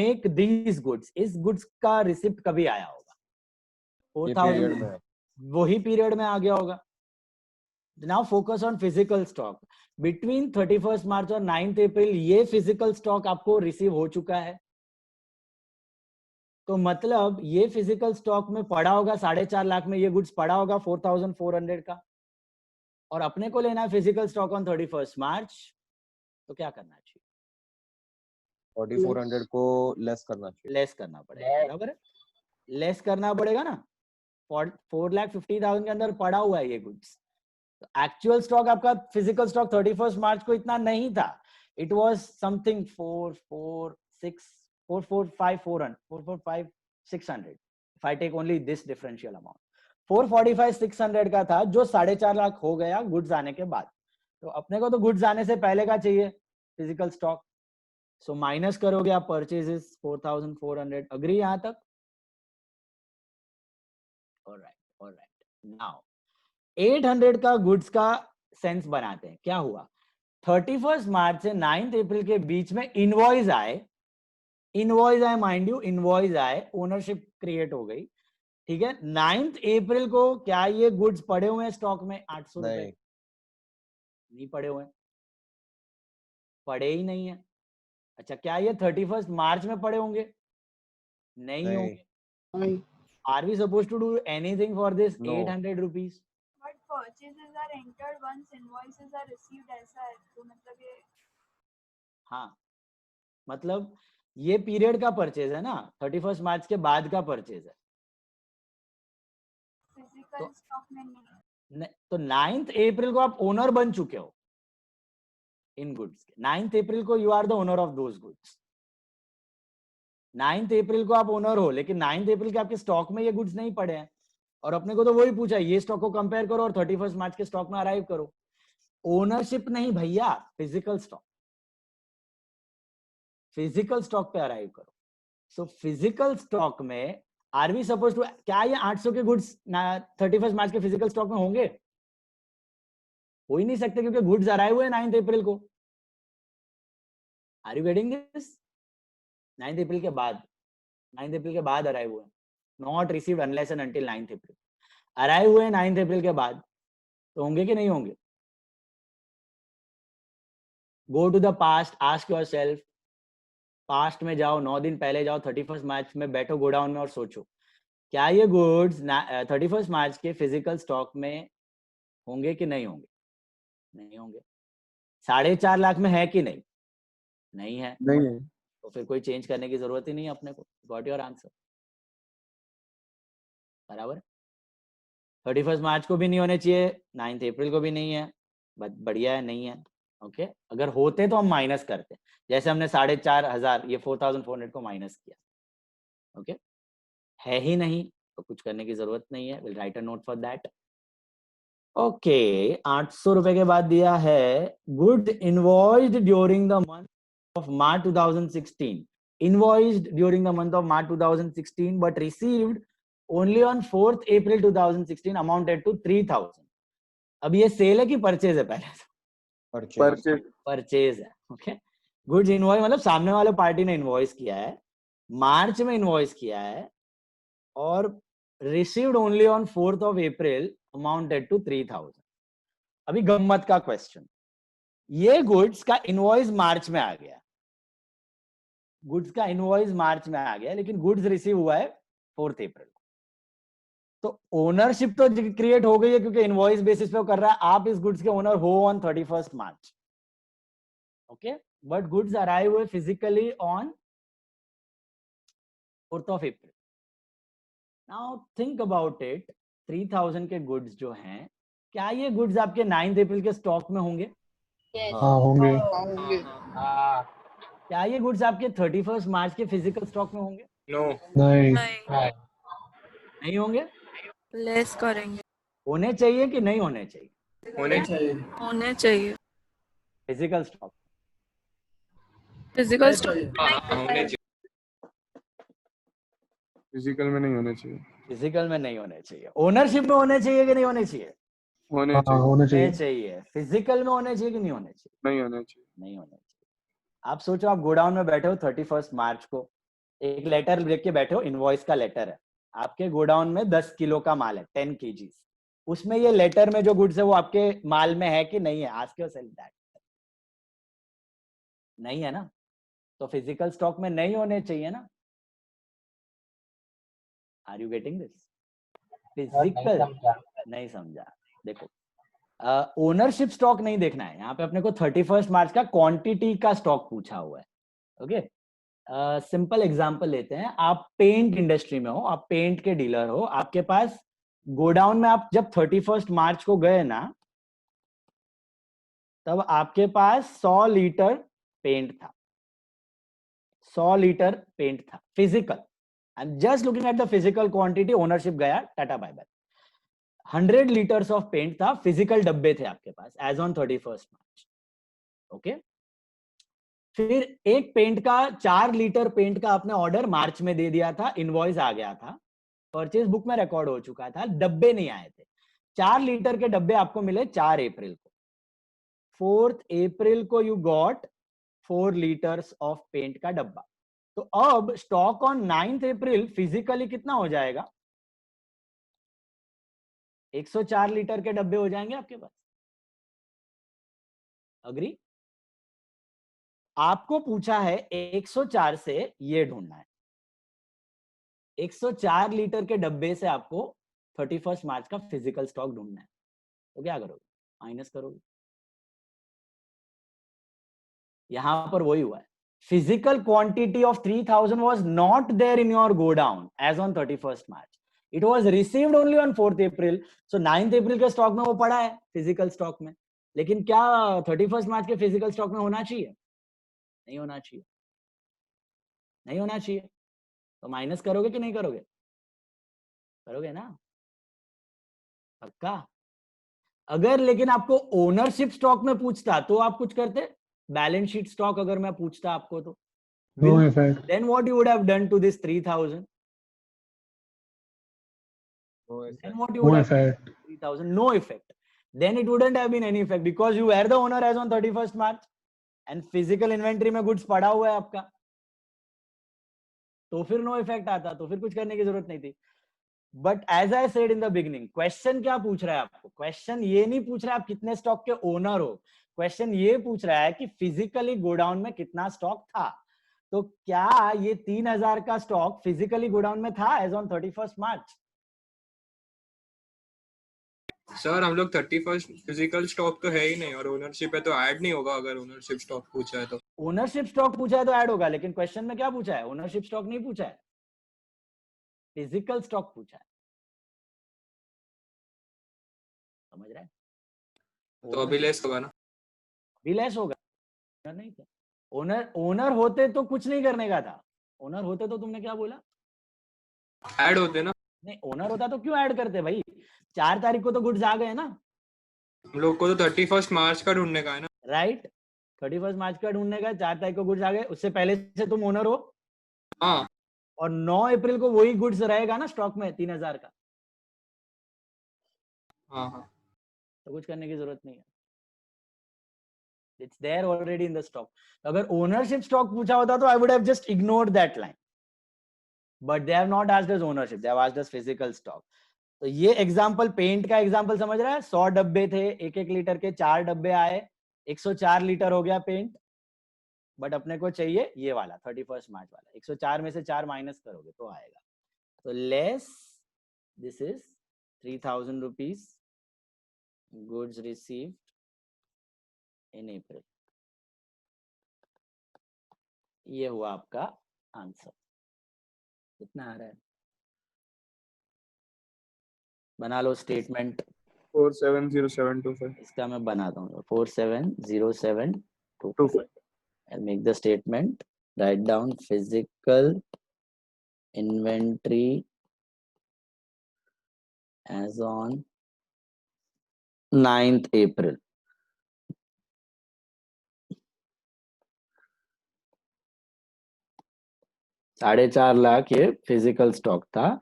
make these goods? इस गुड्स का रिसिप्ट कभी आया होगा? 4,000 वही पीरियड में आ गया होगा. Now focus on physical stock. Between 31st March और 9th April ये physical stock आपको रिसीव हो चुका है. तो मतलब ये physical stock में पड़ा होगा 4.5 लाख में, ये गुड्स पड़ा होगा 4,400 का, और अपने को लेना है physical stock on 31st March. तो क्या करना चाहिए? 4,400 को लेस करना चाहिए. लेस करना पड़ेगा, बराबर है? लेस करना पड़ेगा ना. 4,50,000 के अंदर पड़ा हुआ है ये गुड्स. एक्चुअल स्टॉक आपका फिजिकल स्टॉक 31st मार्च को इतना नहीं था. It was something 445,600 if I take only this differential amount. 445,600 का था जो 4.5 लाख हो गया गुड्स आने के बाद. तो अपने को तो गुड्स आने से पहले का चाहिए फिजिकल स्टॉक. सो माइनस करोगे आप परचेजेस 4,400. अग्री यहां तक? ऑलराइट. नाउ 800 का गुड्स का सेंस बनाते हैं. क्या हुआ? 31st मार्च से 9th अप्रैल के बीच में इनवॉइस आए माइंड यू, इनवॉइस आए, ओनरशिप क्रिएट हो गई, ठीक है. 9th अप्रैल को क्या ये गुड्स पड़े हुए हैं स्टॉक में? 800 रुपए नहीं पड़े हुए, पड़े ही नहीं है. अच्छा, क्या ये 31st मार्च में पड़े होंगे? नहीं होंगे. Are we supposed to do anything for this 800 rupees? But purchases are entered once invoices are received, ऐसा है. तो मतलब ये, हाँ, मतलब ये पीरियड का परचेज है ना, 31st मार्च के बाद का परचेज है. फिजिकल स्टॉक में नहीं. तो 9th अप्रैल को आप ओनर बन चुके हो इन गुड्स के. 9th अप्रैल को you are the owner of those goods. 9th April को आप ओनर हो, लेकिन 9th अप्रैल के आपके स्टॉक में ये गुड्स नहीं पड़े हैं. और अपने को तो वही पूछा, ये स्टॉक को कंपेयर करो और 31st मार्च के स्टॉक में अराइव करो. ओनरशिप नहीं भैया, फिजिकल स्टॉक. फिजिकल स्टॉक पे अराइव करो. सो फिजिकल स्टॉक में आर वी सपोज टू, क्या ये 800 के गुड्स 31st मार्च के फिजिकल स्टॉक में होंगे? हो ही नहीं सकते, क्योंकि गुड्स अराइव हुए 9th अप्रैल को. Are you getting this? 9th April के बाद, 9th अप्रैल के बाद अराइव हुए. Not received unless and until 9th April. Arrive हुए 9th अप्रैल के बाद, तो होंगे कि नहीं होंगे? Go to the past, ask yourself. Past में जाओ, 9 दिन पहले जाओ, 31st मार्च में बैठो गोडाउन में और सोचो, क्या ये गुड्स 31st मार्च के फिजिकल स्टॉक में होंगे कि नहीं होंगे? नहीं होंगे. 4.5 लाख में है कि नहीं? नहीं है. नहीं है. तो फिर कोई चेंज करने की जरूरत ही नहीं है अपने को. Got your answer? बराबर. 31st मार्च को भी नहीं होने चाहिए, 9th अप्रैल को भी नहीं है. बढ़िया है, नहीं है. ओके, अगर होते तो हम माइनस करते, जैसे हमने 4,500 ये 4,400 को माइनस किया. ओके, है ही नहीं तो कुछ करने की जरूरत नहीं है, will write a note for that. Okay, 800 रुपए के बाद दिया है good invoiced during the month of March 2016, invoiced during the month of March 2016 but received only on 4th April 2016 amounted to 3000। अब ये सेल है कि परचेज है? पहले परचेज है। ओके, गुड्स इनवॉइस मतलब सामने वाले पार्टी ने इनवॉइस किया है, मार्च में इनवॉइस किया है और received only on 4th of April amounted to 3000। अभी गम्मत का क्वेश्चन, ये गुड्स का इनवॉइस मार्च में आ गया, गुड्स का इनवॉइस मार्च में आ गया, लेकिन गुड्स रिसीव हुआ है 4th April को, तो ओनरशिप तो क्रिएट हो गई है क्योंकि इनवॉइस बेसिस पे वो कर रहा है, आप इस गुड्स के ओनर हो on 31st March। Okay, but goods arrive हुए physically on 4th of April। Now think about it, 3000 के गुड्स जो हैं, क्या ये गुड्स आपके 9th April के स्टॉक में होंगे? हाँ होंगे। क्या ये गुड्स आपके 31st March के फिजिकल स्टॉक में होंगे? नहीं। नहीं होंगे। लेस करेंगे। होने चाहिए कि नहीं होने चाहिए? होने चाहिए। Physical stock, physical stock physical में नहीं होने चाहिए। फिजिकल में नहीं होने चाहिए। ओनरशिप में होने चाहिए कि नहीं होने चाहिए? होने चाहिए। फिजिकल में होने चाहिए कि नहीं होने चाहिए? नहीं होने चाहिए। नहीं होने चाहिए। आप सोचो, आप गोडाउन में बैठे हो 31st March को, एक लेटर लेके के बैठे हो, इनवॉइस का लेटर है, आपके गोडाउन में 10 किलो का माल है, 10 kg, उसमें ये लेटर में जो गुड्स है वो आपके माल में है कि नहीं है? Ask yourself that. नहीं है ना, तो फिजिकल स्टॉक में नहीं होने चाहिए ना। Are you getting this? Physical नहीं समझा। देखो, ओनरशिप स्टॉक नहीं देखना है यहाँ पे, अपने को 31st March का क्वांटिटी का स्टॉक पूछा हुआ है। ओके, सिंपल एग्जांपल लेते हैं। आप पेंट इंडस्ट्री में हो, आप पेंट के डीलर हो, आपके पास गोडाउन में आप जब 31st March को गए ना, तब आपके पास 100 लीटर पेंट था, 100 लीटर पेंट था physical. I am just looking at the physical quantity, ownership गया, टाटा bye bye. 100 litres of paint था, फिजिकल डब्बे थे आपके पास as on 31st March। Okay, फिर एक पेंट का 4 लीटर पेंट का आपने ऑर्डर मार्च में दे दिया था, इनवॉइस आ गया था, परचेज बुक में रिकॉर्ड हो चुका था, डब्बे नहीं आए थे। 4 लीटर के डब्बे आपको मिले 4 अप्रैल को। 4th April को you got 4 litres of paint का डब्बा। तो अब stock on 9th April physically कितना हो जाएगा? 104 लीटर के डब्बे हो जाएंगे आपके पास। अग्री? आपको पूछा है 104 से ये ढूंढना है, 104 लीटर के डब्बे से आपको 31st March का फिजिकल स्टॉक ढूंढना है। तो क्या करोगे? माइनस करोगे। यहां पर वही हुआ है, physical quantity of 3000 was not there in your godown as on 31st March. It was received only on 4th April. So 9th April के स्टॉक में वो पड़ा है फिजिकल स्टॉक में, लेकिन क्या 31st March के फिजिकल स्टॉक में होना चाहिए? नहीं होना चाहिए, नहीं होना चाहिए। तो माइनस करोगे कि नहीं करोगे? करोगे ना, पक्का। अगर लेकिन आपको ओनरशिप स्टॉक में पूछता तो आप कुछ करते, बैलेंस शीट स्टॉक अगर मैं पूछता आपको तो No effect. then what you would have done to this 3000? Then what you would No have done effect. to 3000? No effect. Then it wouldn't have been any effect because you were the owner as on 31st March and physical inventory में goods पड़ा हुआ है आपका, तो फिर no effect आता, तो फिर कुछ करने की जरूरत नहीं थी। But as I said in the beginning, question क्या पूछ रहा है आपको? क्वेश्चन ये नहीं पूछ रहा है आप कितने स्टॉक के ओनर हो, क्वेश्चन ये पूछ रहा है कि फिजिकली गोडाउन में कितना स्टॉक था। तो क्या ये 3000 का स्टॉक फिजिकली गोडाउन में था as on 31st March? Sir हम लोग 31st फिजिकल स्टॉक तो है ही नहीं, और ओनरशिप है तो ऐड नहीं होगा। अगर ओनरशिप स्टॉक पूछा है तो ओनरशिप स्टॉक पूछा है तो ऐड होगा, लेकिन क्वेश्चन में क्या पूछा है? ओनरशिप स्टॉक नहीं पूछा है, फिजिकल स्टॉक पूछा है। समझ रहे हैं? तो अभी लेस होगा ना? अभी लेस होगा, नहीं था। ओनर होते तो कुछ नहीं करने का था। ओनर होते तो तुमने क्या बोला? ऐड होते ना, नहीं ओनर होता तो क्यों ऐड करते भाई? 4 तारीख को तो गुड्स आ गए ना, हम लोग को तो 31 मार्च का ढूंढने का है ना। राइट? 31 मार्च का ढूंढने का, 4 तारीख को गुड्स आ गए, उससे पहले से तुम ओनर हो, हाँ और 9 अप्रैल को वही गुड्स रहेगा ना स्टॉक में 3000 का, हाँ हाँ। तो कुछ करने की जरूरत नहीं है, it's there already in the stock. अगर ओनरशिप स्टॉक पूछा होता तो I would have just ignored that line, but they have not asked us ownership, they have asked us physical stock. तो ये एग्जांपल, पेंट का एग्जांपल समझ रहा है? 100 डब्बे थे, 1-1 लीटर के, 4 डब्बे आए, 104 लीटर हो गया पेंट, बट अपने को चाहिए ये वाला 31 मार्च वाला। 104 में से 4 माइनस करोगे तो आएगा, तो less this is 3000 rupees goods received in April. ये हुआ आपका आंसर। कितना आ रहा है? बना लो स्टेटमेंट। 470725 इसका मैं बनाता हूँ 470725। I'll make the statement. Write down physical inventory as on 9th April. $4.5 lakh ये फिजिकल स्टॉक था।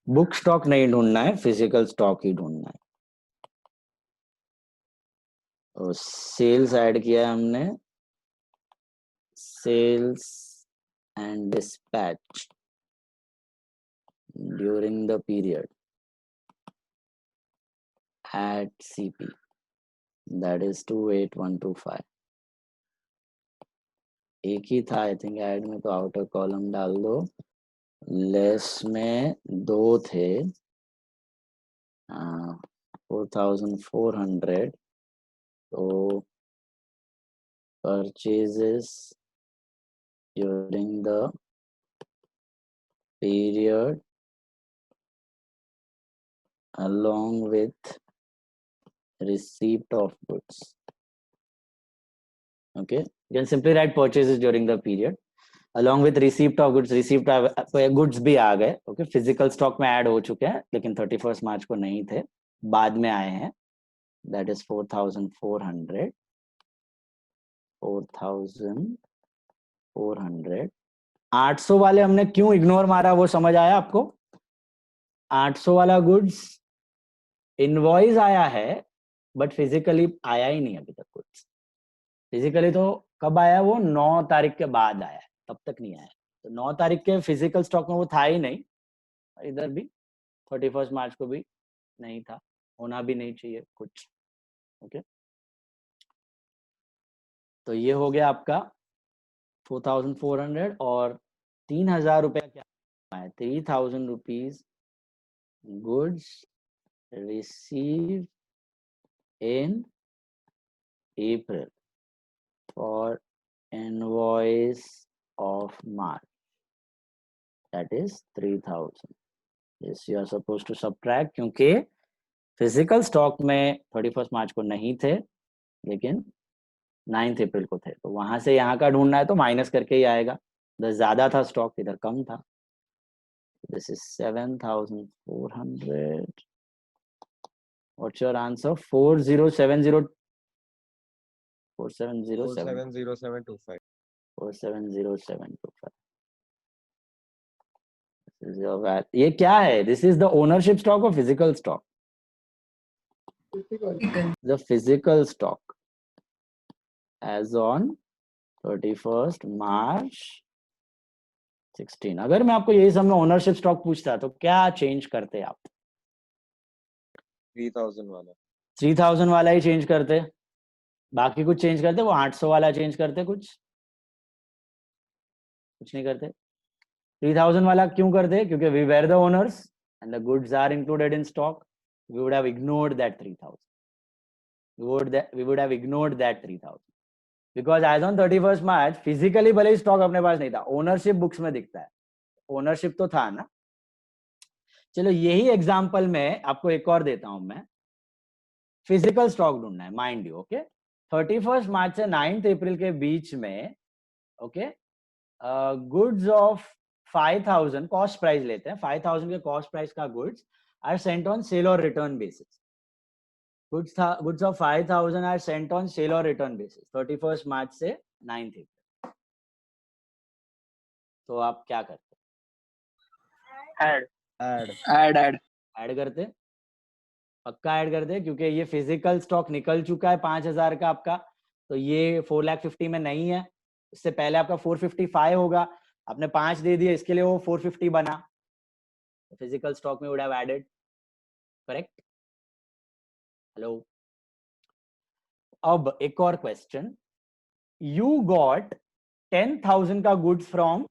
बुक स्टॉक नहीं ढूंढना है, फिजिकल स्टॉक ही ढूंढना है। और सेल्स ऐड किया है हमने, sales and dispatch during the period at CP, that is 28125। एक ही था आई थिंक ऐड में, तो आउटर कॉलम डाल दो। लेस में 2 थे, 4400, तो purchases during the period along with receipt of goods. Okay, you can simply write purchases during the period along with receipt of goods. receipt of goods भी आ गए, okay, physical stock में add हो चुके हैं, लेकिन 31 मार्च को नहीं थे, बाद में आए हैं। that is 4400, 4400। 800 वाले हमने क्यों इग्नोर मारा वो समझ आया आपको? 800 वाला गुड्स इनवॉइस आया है, बट फिजिकली आया ही नहीं अभी तक कुछ। फिजिकली तो कब आया? वो 9 तारीख के बाद आया है, तब तक नहीं आया। तो 9 तारीख के फिजिकल स्टॉक में वो था ही नहीं, इधर भी 31 मार्च को भी नहीं था, होना भी नहीं चाहिए कुछ। ओके, तो ये हो गया आपका 4400। और 3000 रुपया क्या है? 3000 rupees goods receive in April for invoice of March, that is 3000. This you are supposed to subtract, क्योंकि फिजिकल स्टॉक में 31 मार्च को नहीं थे, लेकिन 9 अप्रैल को थे, तो वहां से यहाँ का ढूंढना है तो माइनस करके ही आएगा। इधर ज्यादा था स्टॉक, इधर कम था। This is 7400। What's your answer? 470725। 470725। 470725। ये क्या है? This is the ownership stock और physical stock? The physical stock as on 31 March 16। अगर मैं आपको यही सब में ओनरशिप स्टॉक पूछता तो क्या चेंज करते आप? 3000 वाला। 3000 वाला ही चेंज करते, बाकी कुछ चेंज करते? वो 800 वाला चेंज करते? कुछ नहीं करते। 3000 वाला क्यों करते? क्योंकि we were the owners and the goods are included in stock. We would have ignored that 3000। we would have ignored that 3000 because as on 31st March physically भले ही स्टॉक अपने पास नहीं था, ओनरशिप बुक्स में दिखता है, ओनरशिप तो था ना। चलो यही एग्जांपल में आपको एक और देता हूं मैं। फिजिकल स्टॉक ढूंढना है, माइंड यू। ओके, 31 मार्च से 9 अप्रैल के बीच में, okay, goods of 5,000 cost price लेते हैं, 5,000 के कॉस्ट प्राइस का goods are sent on sale और return basis. Goods of 5,000 are sent on sale और रिटर्न बेसिस 31st मार्च से 9th अप्रैल. तो आप क्या करते? ऐड करते, पक्का ऐड करते, क्योंकि ये फिजिकल स्टॉक निकल चुका है 5,000 का आपका, तो ये 4,50,000 में नहीं है. इससे पहले आपका 455 होगा, आपने 5 दे दिए, इसके लिए वो 450 बना. फिजिकल स्टॉक में would have added. Correct? Hello. अब एक और क्वेश्चन. यू गॉट 10,000 का गुड्स फ्रॉम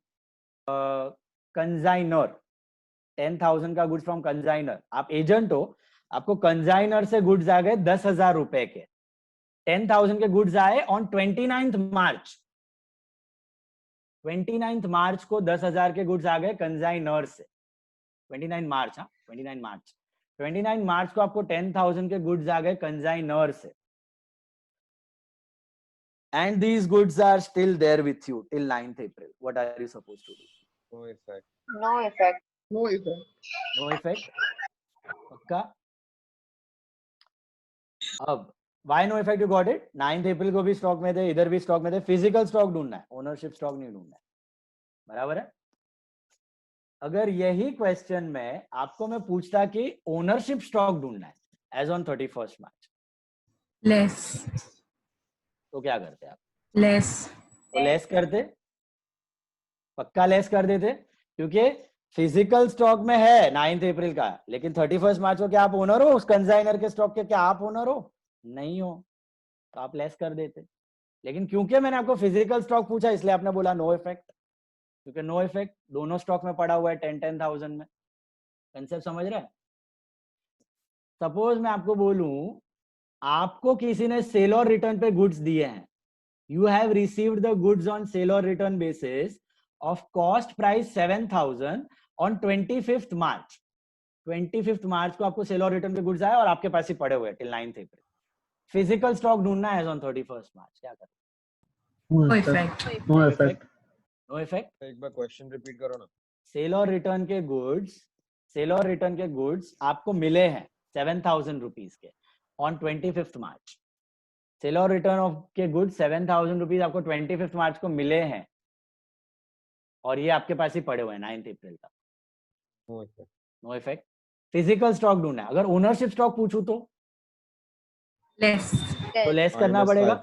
कंजाइनर. 10,000 का गुड्स फ्रॉम कंजाइनर. आप एजेंट हो, आपको कंजाइनर से गुड्स आ गए 10,000 रुपए के. 10,000 के गुड्स आए ऑन 29th मार्च. 29th मार्च को 10,000 के गुड्स आ गए कंजाइनर से. 29 मार्च, हाँ 29 मार्च. 29 मार्च को आपको 10,000 के गुड्स आ गए कंजाइनर से. And these goods are still there with you till 9th April. What are you supposed to do? No effect. No effect. No effect. No effect. पक्का? अब why no effect you got it? 9th April को भी stock में थे, इधर भी stock में थे. फिजिकल स्टॉक ढूंढना है, ओनरशिप स्टॉक नहीं ढूंढना है. बराबर है? अगर यही क्वेश्चन में आपको मैं पूछता कि ओनरशिप स्टॉक ढूंढना है as on 31st March, less. तो क्या करते आप? लेस. तो लेस करते, पक्का लेस कर देते, क्योंकि फिजिकल स्टॉक में है 9th अप्रैल का, लेकिन 31st मार्च को क्या आप ओनर हो उस कंजाइनर के स्टॉक के? क्या आप ओनर हो? नहीं हो, तो आप लेस कर देते. लेकिन क्योंकि मैंने आपको फिजिकल स्टॉक पूछा, इसलिए आपने बोला नो इफेक्ट, क्योंकि नो इफेक्ट दोनों स्टॉक में पड़ा हुआ है 10,000 में. कंसेप्ट समझ रहे हैं? सपोज मैं आपको बोलूं, आपको किसी ने सेल और रिटर्न पे गुड्स दिए हैं. You have received the goods on sale और return basis of cost price 7,000 on 25th March. 25th March को आपको सेल और रिटर्न पे गुड्स आए और आपके पास ही पड़े हुए टिल 9th अप्रैल. फिजिकल स्टॉक ढूंढना है ऑन 31st मार्च. क्या करें? No effect. No effect. No effect. एक बार क्वेश्चन रिपीट करो ना. सेल और रिटर्न के गुड्स आपको मिले हैं 7,000 रुपीज के ऑन 25th मार्च. सेल और रिटर्न के गुड्स 7,000 रुपीज आपको 25th मार्च को मिले हैं और ये आपके पास ही पड़े हुए हैं 9th अप्रैल का. No effect. फिजिकल स्टॉक ढूंढना है. अगर ओनरशिप स्टॉक पूछूं तो लेस. तो लेस करना पड़ेगा,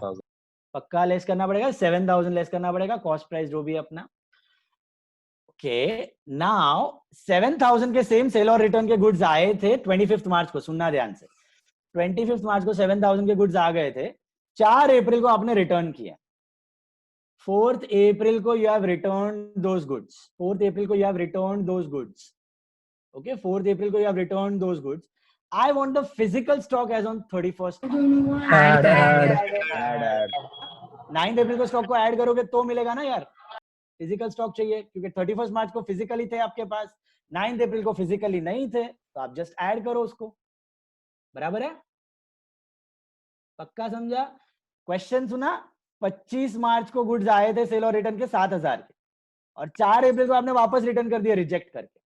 पक्का लेस करना पड़ेगा. 7,000 लेस करना पड़ेगा, कॉस्ट प्राइस जो भी अपना. ओके, नाउ 7,000 के सेम सेल और रिटर्न के गुड्स आए थे 25th मार्च को. सुनना ध्यान से, 25th मार्च को 7,000 के गुड्स आ गए थे. 4 अप्रैल को आपने रिटर्न किया. 4th अप्रैल को you have return those goods. 4th अप्रैल को you have return those goods. Okay, 4th अप्रैल को you have return those goods. I want the physical stock as on 31st. Add. 9th April को stock को add करोगे तो मिलेगा ना यार. Physical stock चाहिए, क्योंकि 31st मार्च को फिजिकली थे आपके पास, 9th अप्रैल को फिजिकली नहीं थे, तो आप जस्ट ऐड करो उसको. बराबर है? पक्का समझा? क्वेश्चन सुना? 25 मार्च को गुड्स आए थे सेल और रिटर्न के 7,000 के, और 4 अप्रैल को आपने वापस रिटर्न कर दिया रिजेक्ट करके.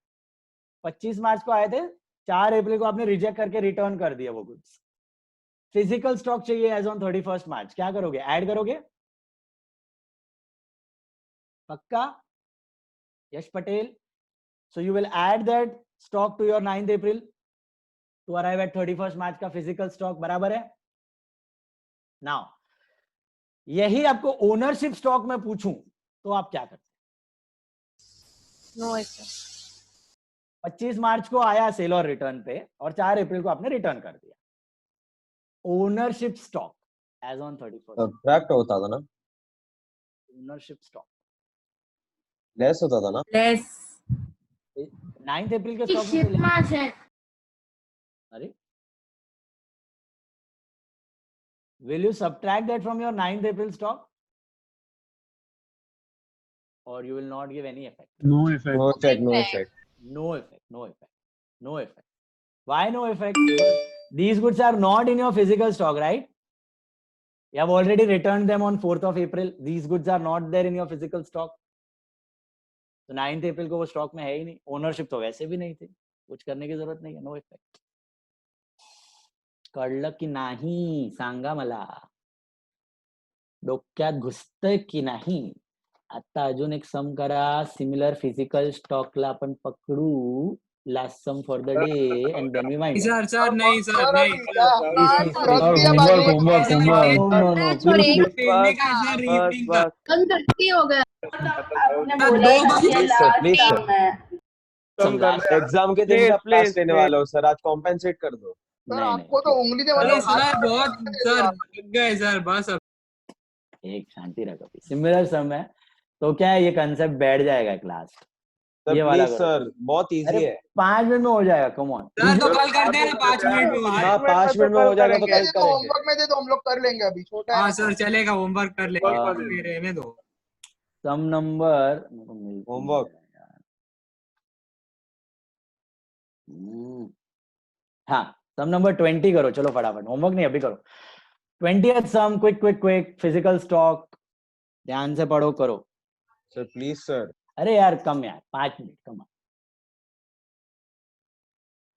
25 मार्च को आए थे, 4 अप्रैल को आपने रिजेक्ट करके रिटर्न कर दिया वो गुड्स. फिजिकल स्टॉक चाहिए एज ऑन 31st मार्च. क्या करोगे? ऐड करोगे? पक्का? Yash Patel. So you will add that stock to your 9th April to arrive at 31st March का फिजिकल स्टॉक. बराबर है? नाउ यही आपको ओनरशिप स्टॉक में पूछूं तो आप क्या करते? No effect. 25 मार्च को आया सेल और रिटर्न पे और 4 अप्रैल को आपने रिटर्न कर दिया. Ownership stock as on 31st. Subtract होता था ना? ओनरशिप स्टॉक लेस होता था ना? लेस. 9th अप्रैल के स्टॉक में. अरे, will you subtract that from your 9th April stock, or you will not give any effect? No effect. No effect. No effect. No effect. No effect. No effect. Why no effect? Because these goods are not in your physical stock, right? You have already returned them on 4th of April. These goods are not there in your physical stock. तो 9 अप्रैल को वो stock में है ही नहीं, ownership तो वैसे भी नहीं थी, कुछ करने की जरूरत नहीं है, नो इफेक्ट. कळलं की नाही सांगा मला, डोक्यात घुसतंय की नाही. आता अजून एक सम करा, सिमिलर फिजिकल स्टॉकला आपण पकडू, last sum for the day and then we wind sir sir नहीं सर सर नहीं अभी क्या होमवर्क रख दिया भाई homework homework homework, no no no please पेने का सर रीडिंग का 1:30 हो गया. आपने सर, बोला दो ही बार था, ये please sir, last please sir. काम है. समझा. एग्जाम के दिन Please, आप क्लास please, लेने please. वाले हो सर, आज कॉम्पेंसेट कर दो. सर नहीं आपको तो उंगली से अरे मतलब हाथ सर में बहुत दे सर दिया. लग गए सर बस अब. नहीं, एक शांति रखो, सिमिलर सम है तो क्या है, ये कंसेप्ट बैठ जाएगा क्लास. सर ये वाला प्लीज करो. सर, बहुत इजी अरे है. 5 मिनट में हो जाएगा, कम ऑन. सर तो कल करते हैं ना 5 मिनट में हो हाँ, जाए. 5 मिनट में हो जाएगा तो दे कल दे तो करेंगे. होमवर्क में दे तो हम लोग कर लेंगे, अभी छोटा है हाँ ना. सर चलेगा, होमवर्क कर लेंगे. हाँ. फिर रहने दो. सम नंबर होमवर्क. हाँ, सम नंबर 20 करो, चलो फटाफट, होमवर्क नहीं अभी करो. 20th sum, quick quick quick, physical stock, ध्यान से पढ़ो, करो. Sir please sir. अरे यार कम यार, 5 minute, come on.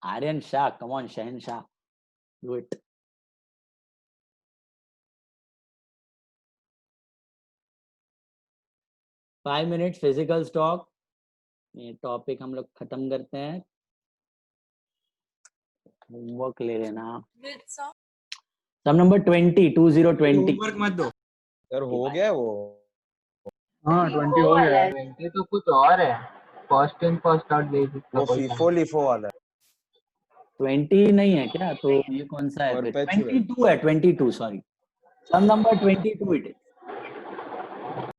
Aryan Shah, come on, शहनशाह, do it. Five minute physical stock, ये टॉपिक हम लोग खत्म करते हैं. होमवर्क ले लेना. सम नंबर 20 होमवर्क मत दो. सर हो गया वो. हाँ 20 हो गया. ये तो कुछ और है, first in first out basis का वो कोई फीफो लिफो वाला 20 नहीं है क्या, तो ये कौन सा है फिर? Perpetual. 22 है, 22 sorry. Sum number 22 it is.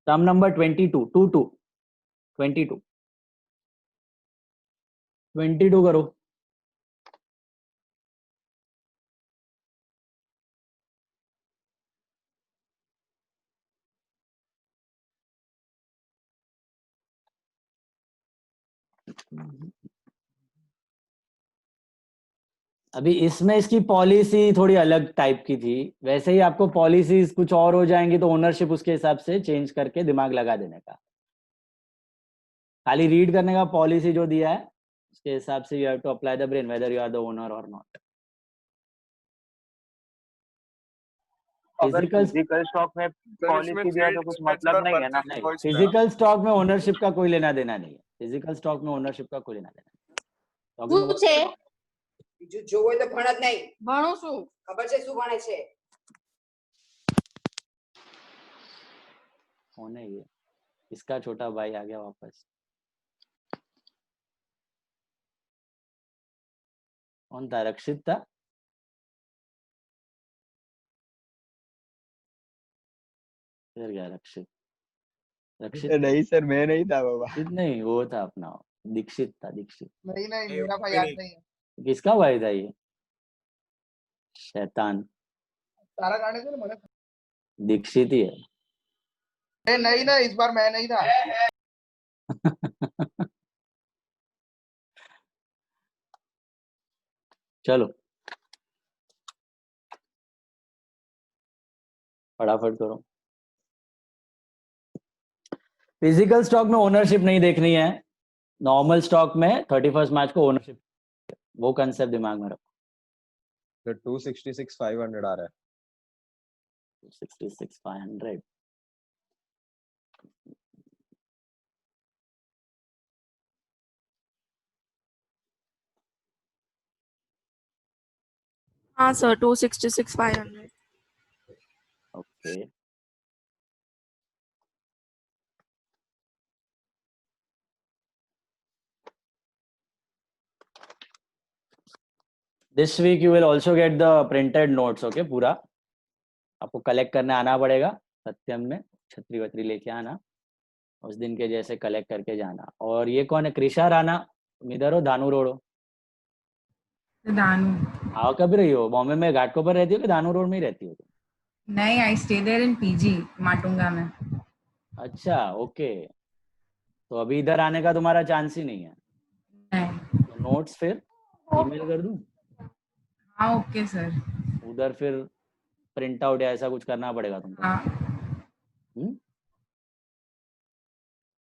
Sum number 22 22 करो. अभी इसमें इसकी पॉलिसी थोड़ी अलग टाइप की थी, वैसे ही आपको पॉलिसीज कुछ और हो जाएंगी तो ओनरशिप उसके हिसाब से चेंज करके दिमाग लगा देने का. खाली रीड करने का पॉलिसी जो दिया है उसके हिसाब से you have to apply the brain whether you are the owner और नॉट. अगर फिजिकल स्टॉक में पॉलिसी दिया तो कुछ मतलब नहीं है ना. फिजिकल स्टॉक में ओनरशिप का कोई लेना देना नहीं है. फिजिकल स्टॉक में ओनरशिप का कोई लेना देना नहीं. બીજું જો હોય તો ભણત નહીં. ભણું છું. ખબર છે શું ભણે છે? कौन है ये? इसका छोटा भाई आ गया वापस. कौन था? रक्षित था. फिर गया रक्षित. रक्षित नहीं सर, मैं नहीं था बाबा. रक्षित नहीं, वो था अपना दीक्षित था. दीक्षित नहीं नहीं, मेरा भाई याद नहीं है. किसका भाई था ये? शैतान. सारा गाने से मैंने. दीक्षित ही है. नहीं ना, इस बार मैं नहीं था. चलो फटाफट करो. फिजिकल स्टॉक में ओनरशिप नहीं देखनी है. नॉर्मल स्टॉक में 31 मार्च को ओनरशिप, वो कंसेप्ट दिमाग में रखो. सर 266,500 आ रहा है. 266,500. हाँ sir 266,500. Okay. This week you will also get the printed notes. Okay, पूरा आपको कलेक्ट करने आना पड़ेगा सत्यम में. छतरी वतरी लेके आना, उस दिन के जैसे कलेक्ट करके जाना. और ये कौन है? कृषा राणा. तुम इधर हो? दानू रोड हो? दानू. आओ कभी रही हो? बॉम्बे में घाटकोपर रहती हो कि दानू रोड में ही रहती हो? नहीं, I stay there in PG Matunga में. अच्छा ओके. तो अभी इधर आने का तुम्हारा चांस ही नहीं है. नहीं. तो नोट्स फिर ईमेल कर दूं? हाँ ओके सर. उधर फिर प्रिंट आउट या ऐसा कुछ करना पड़ेगा तुमको. हाँ.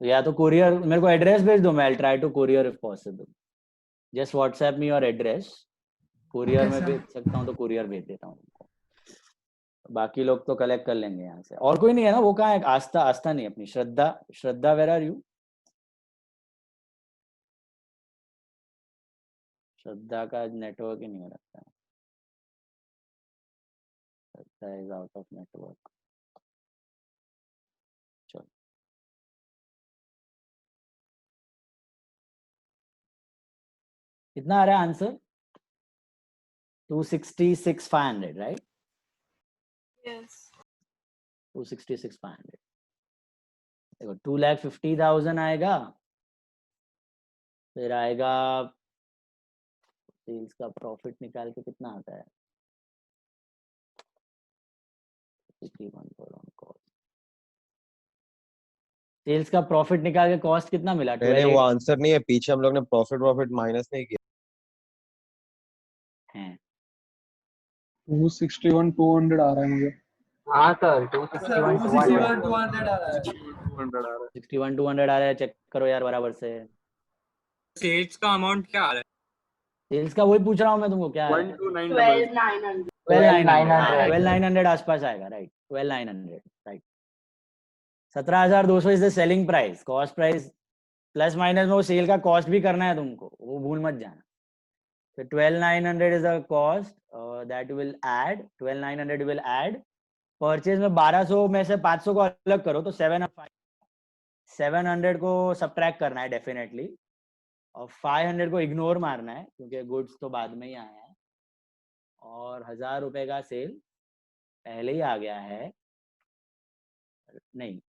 या तो कुरियर, मेरे को एड्रेस भेज दो, मैं try to courier if possible. Just WhatsApp me your address, courier में भेज सकता हूँ तो कुरियर भेज देता हूँ उनको, बाकी लोग तो कलेक्ट कर लेंगे यहाँ से। और कोई नहीं है ना? वो कहाँ है? आस्था, आस्था नहीं, अपनी श्रद्धा। श्रद्धा, वेयर आर यू? श्रद्धा का नेटवर्क ही नहीं हो रखता है, श्रद्धा इज आउट ऑफ नेटवर्क। चलो, कितना आ रहा है आंसर? 266,500, राइट? Yes. 266,500। देखो 2,50,000 आएगा, फिर आएगा सेल्स का प्रॉफिट निकाल के कितना आता है? सेल्स का प्रॉफिट निकाल के कॉस्ट कितना मिला? नहीं, वो आंसर नहीं है, पीछे हम लोग ने प्रॉफिट माइनस नहीं किया है। 261,200 आ रहा है मुझे। हाँ सर, 261,200 आ रहा है। 61,200 आ रहा है, चेक करो यार बराबर से। सेल्स का अमाउंट क्या आ रहा है? सेल्स का वही पूछ रहा हूँ मैं तुमको, क्या है? 12,900 12,900 आसपास आएगा, right? 12,900, right. 17,200 is the selling price, cost price plus minus में वो सेल का कॉस्ट भी करना है तुमको, वो भूल मत जाना। तो 12,900 is the cost that will add, 12,900 will add. Purchase में 1200 में से 500 को अलग करो तो 700 को सब्ट्रैक्ट करना है डेफिनेटली, और 500 को इग्नोर मारना है क्योंकि गुड्स तो बाद में ही आया है, और 1,000 रुपए का सेल पहले ही आ गया है, नहीं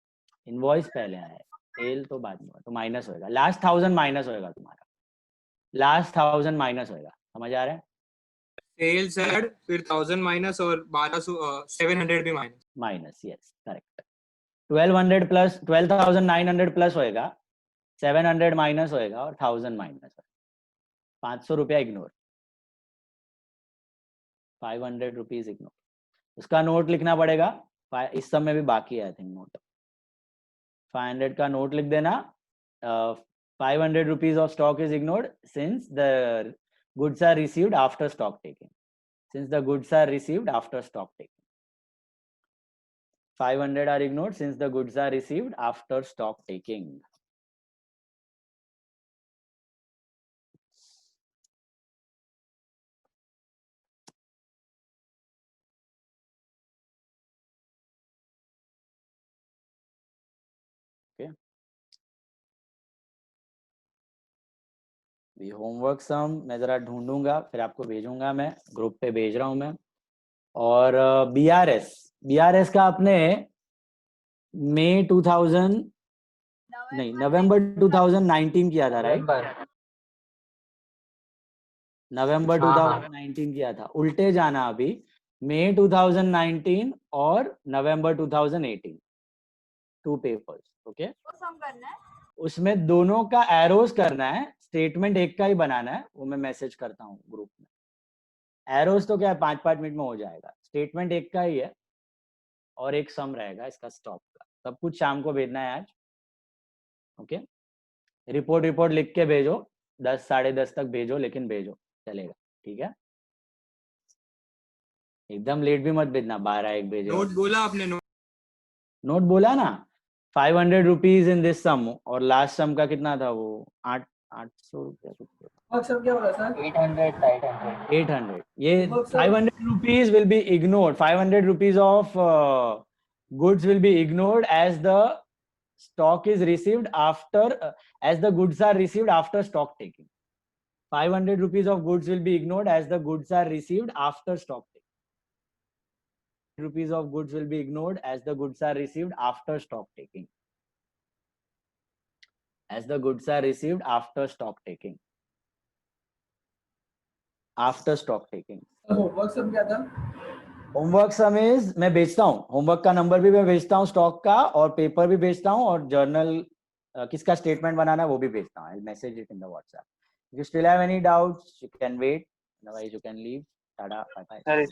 इनवॉइस पहले आया है, सेल तो बाद में, तो माइनस होएगा, लास्ट 1,000 माइनस होएगा तुम्हारा, लास्ट 1,000 माइनस होएगा। समझ आ रहा है? सेल्स ऐड, फिर 1000 माइनस और 700 भी minus, yes correct. 1200 plus 12,900 plus होएगा, 700 माइनस होएगा और 1,000 माइनस होएगा। 500 रुपया इग्नोर, 500 रुपीज इग्नोर। उसका नोट लिखना पड़ेगा, इस सब में भी बाकी है आई थिंक नोट। 500 का नोट लिख देना। 500 rupees of stock is ignored since the goods are received after stock taking. Since the goods are received after stock taking. 500 are ignored since the goods are received after stock taking. Okay. Homework sum मैं जरा ढूंढूंगा, फिर आपको भेजूंगा, मैं group पे भेज रहा हूं मैं। और बीआरएस का आपने नवंबर 2019 किया था, राइट? नवंबर 2019 किया था। उल्टे जाना अभी, मई 2019 और नवंबर 2018, 2 पेपर्स। ओके, उसमें दोनों का एरोज करना है, स्टेटमेंट एक का ही बनाना है, वो मैं मैसेज करता हूँ ग्रुप में। एरोज तो क्या है 5-5 मिनट में हो जाएगा, स्टेटमेंट एक का ही है और एक सम रहेगा इसका स्टॉक का। सब कुछ शाम को भेजना है आज। ओके, रिपोर्ट लिख के भेजो, 10 साढ़े 10 तक भेजो, लेकिन भेजो, चलेगा, ठीक है? एकदम लेट भी मत भेजना, 12-1 भेजो। नोट बोला आपने? नोट बोला ना, 500 रुपीज इन दिस सम, और लास्ट सम का कितना था वो? 800 रुपया। क्या बोला सर? 800। ये 500 rupees will be ignored. 500 rupees of goods will be ignored as the stock is received after, as the goods are received after stock taking. 500 rupees of goods will be ignored as the goods are received after stock taking. Rupees of goods will be ignored as the goods are received after stock taking. As the goods are received after stock taking. After stock taking. Homework sum क्या था? Homework some is, मैं भेजता हूँ homework का number भी, मैं भेजता हूँ स्टॉक का, और पेपर भी भेजता हूँ, और जर्नल किसका स्टेटमेंट बनाना है वो भी भेजता हूँ। I will message it in the WhatsApp. If you still have any doubts, you can wait. Otherwise, you can leave. Tada, bye bye.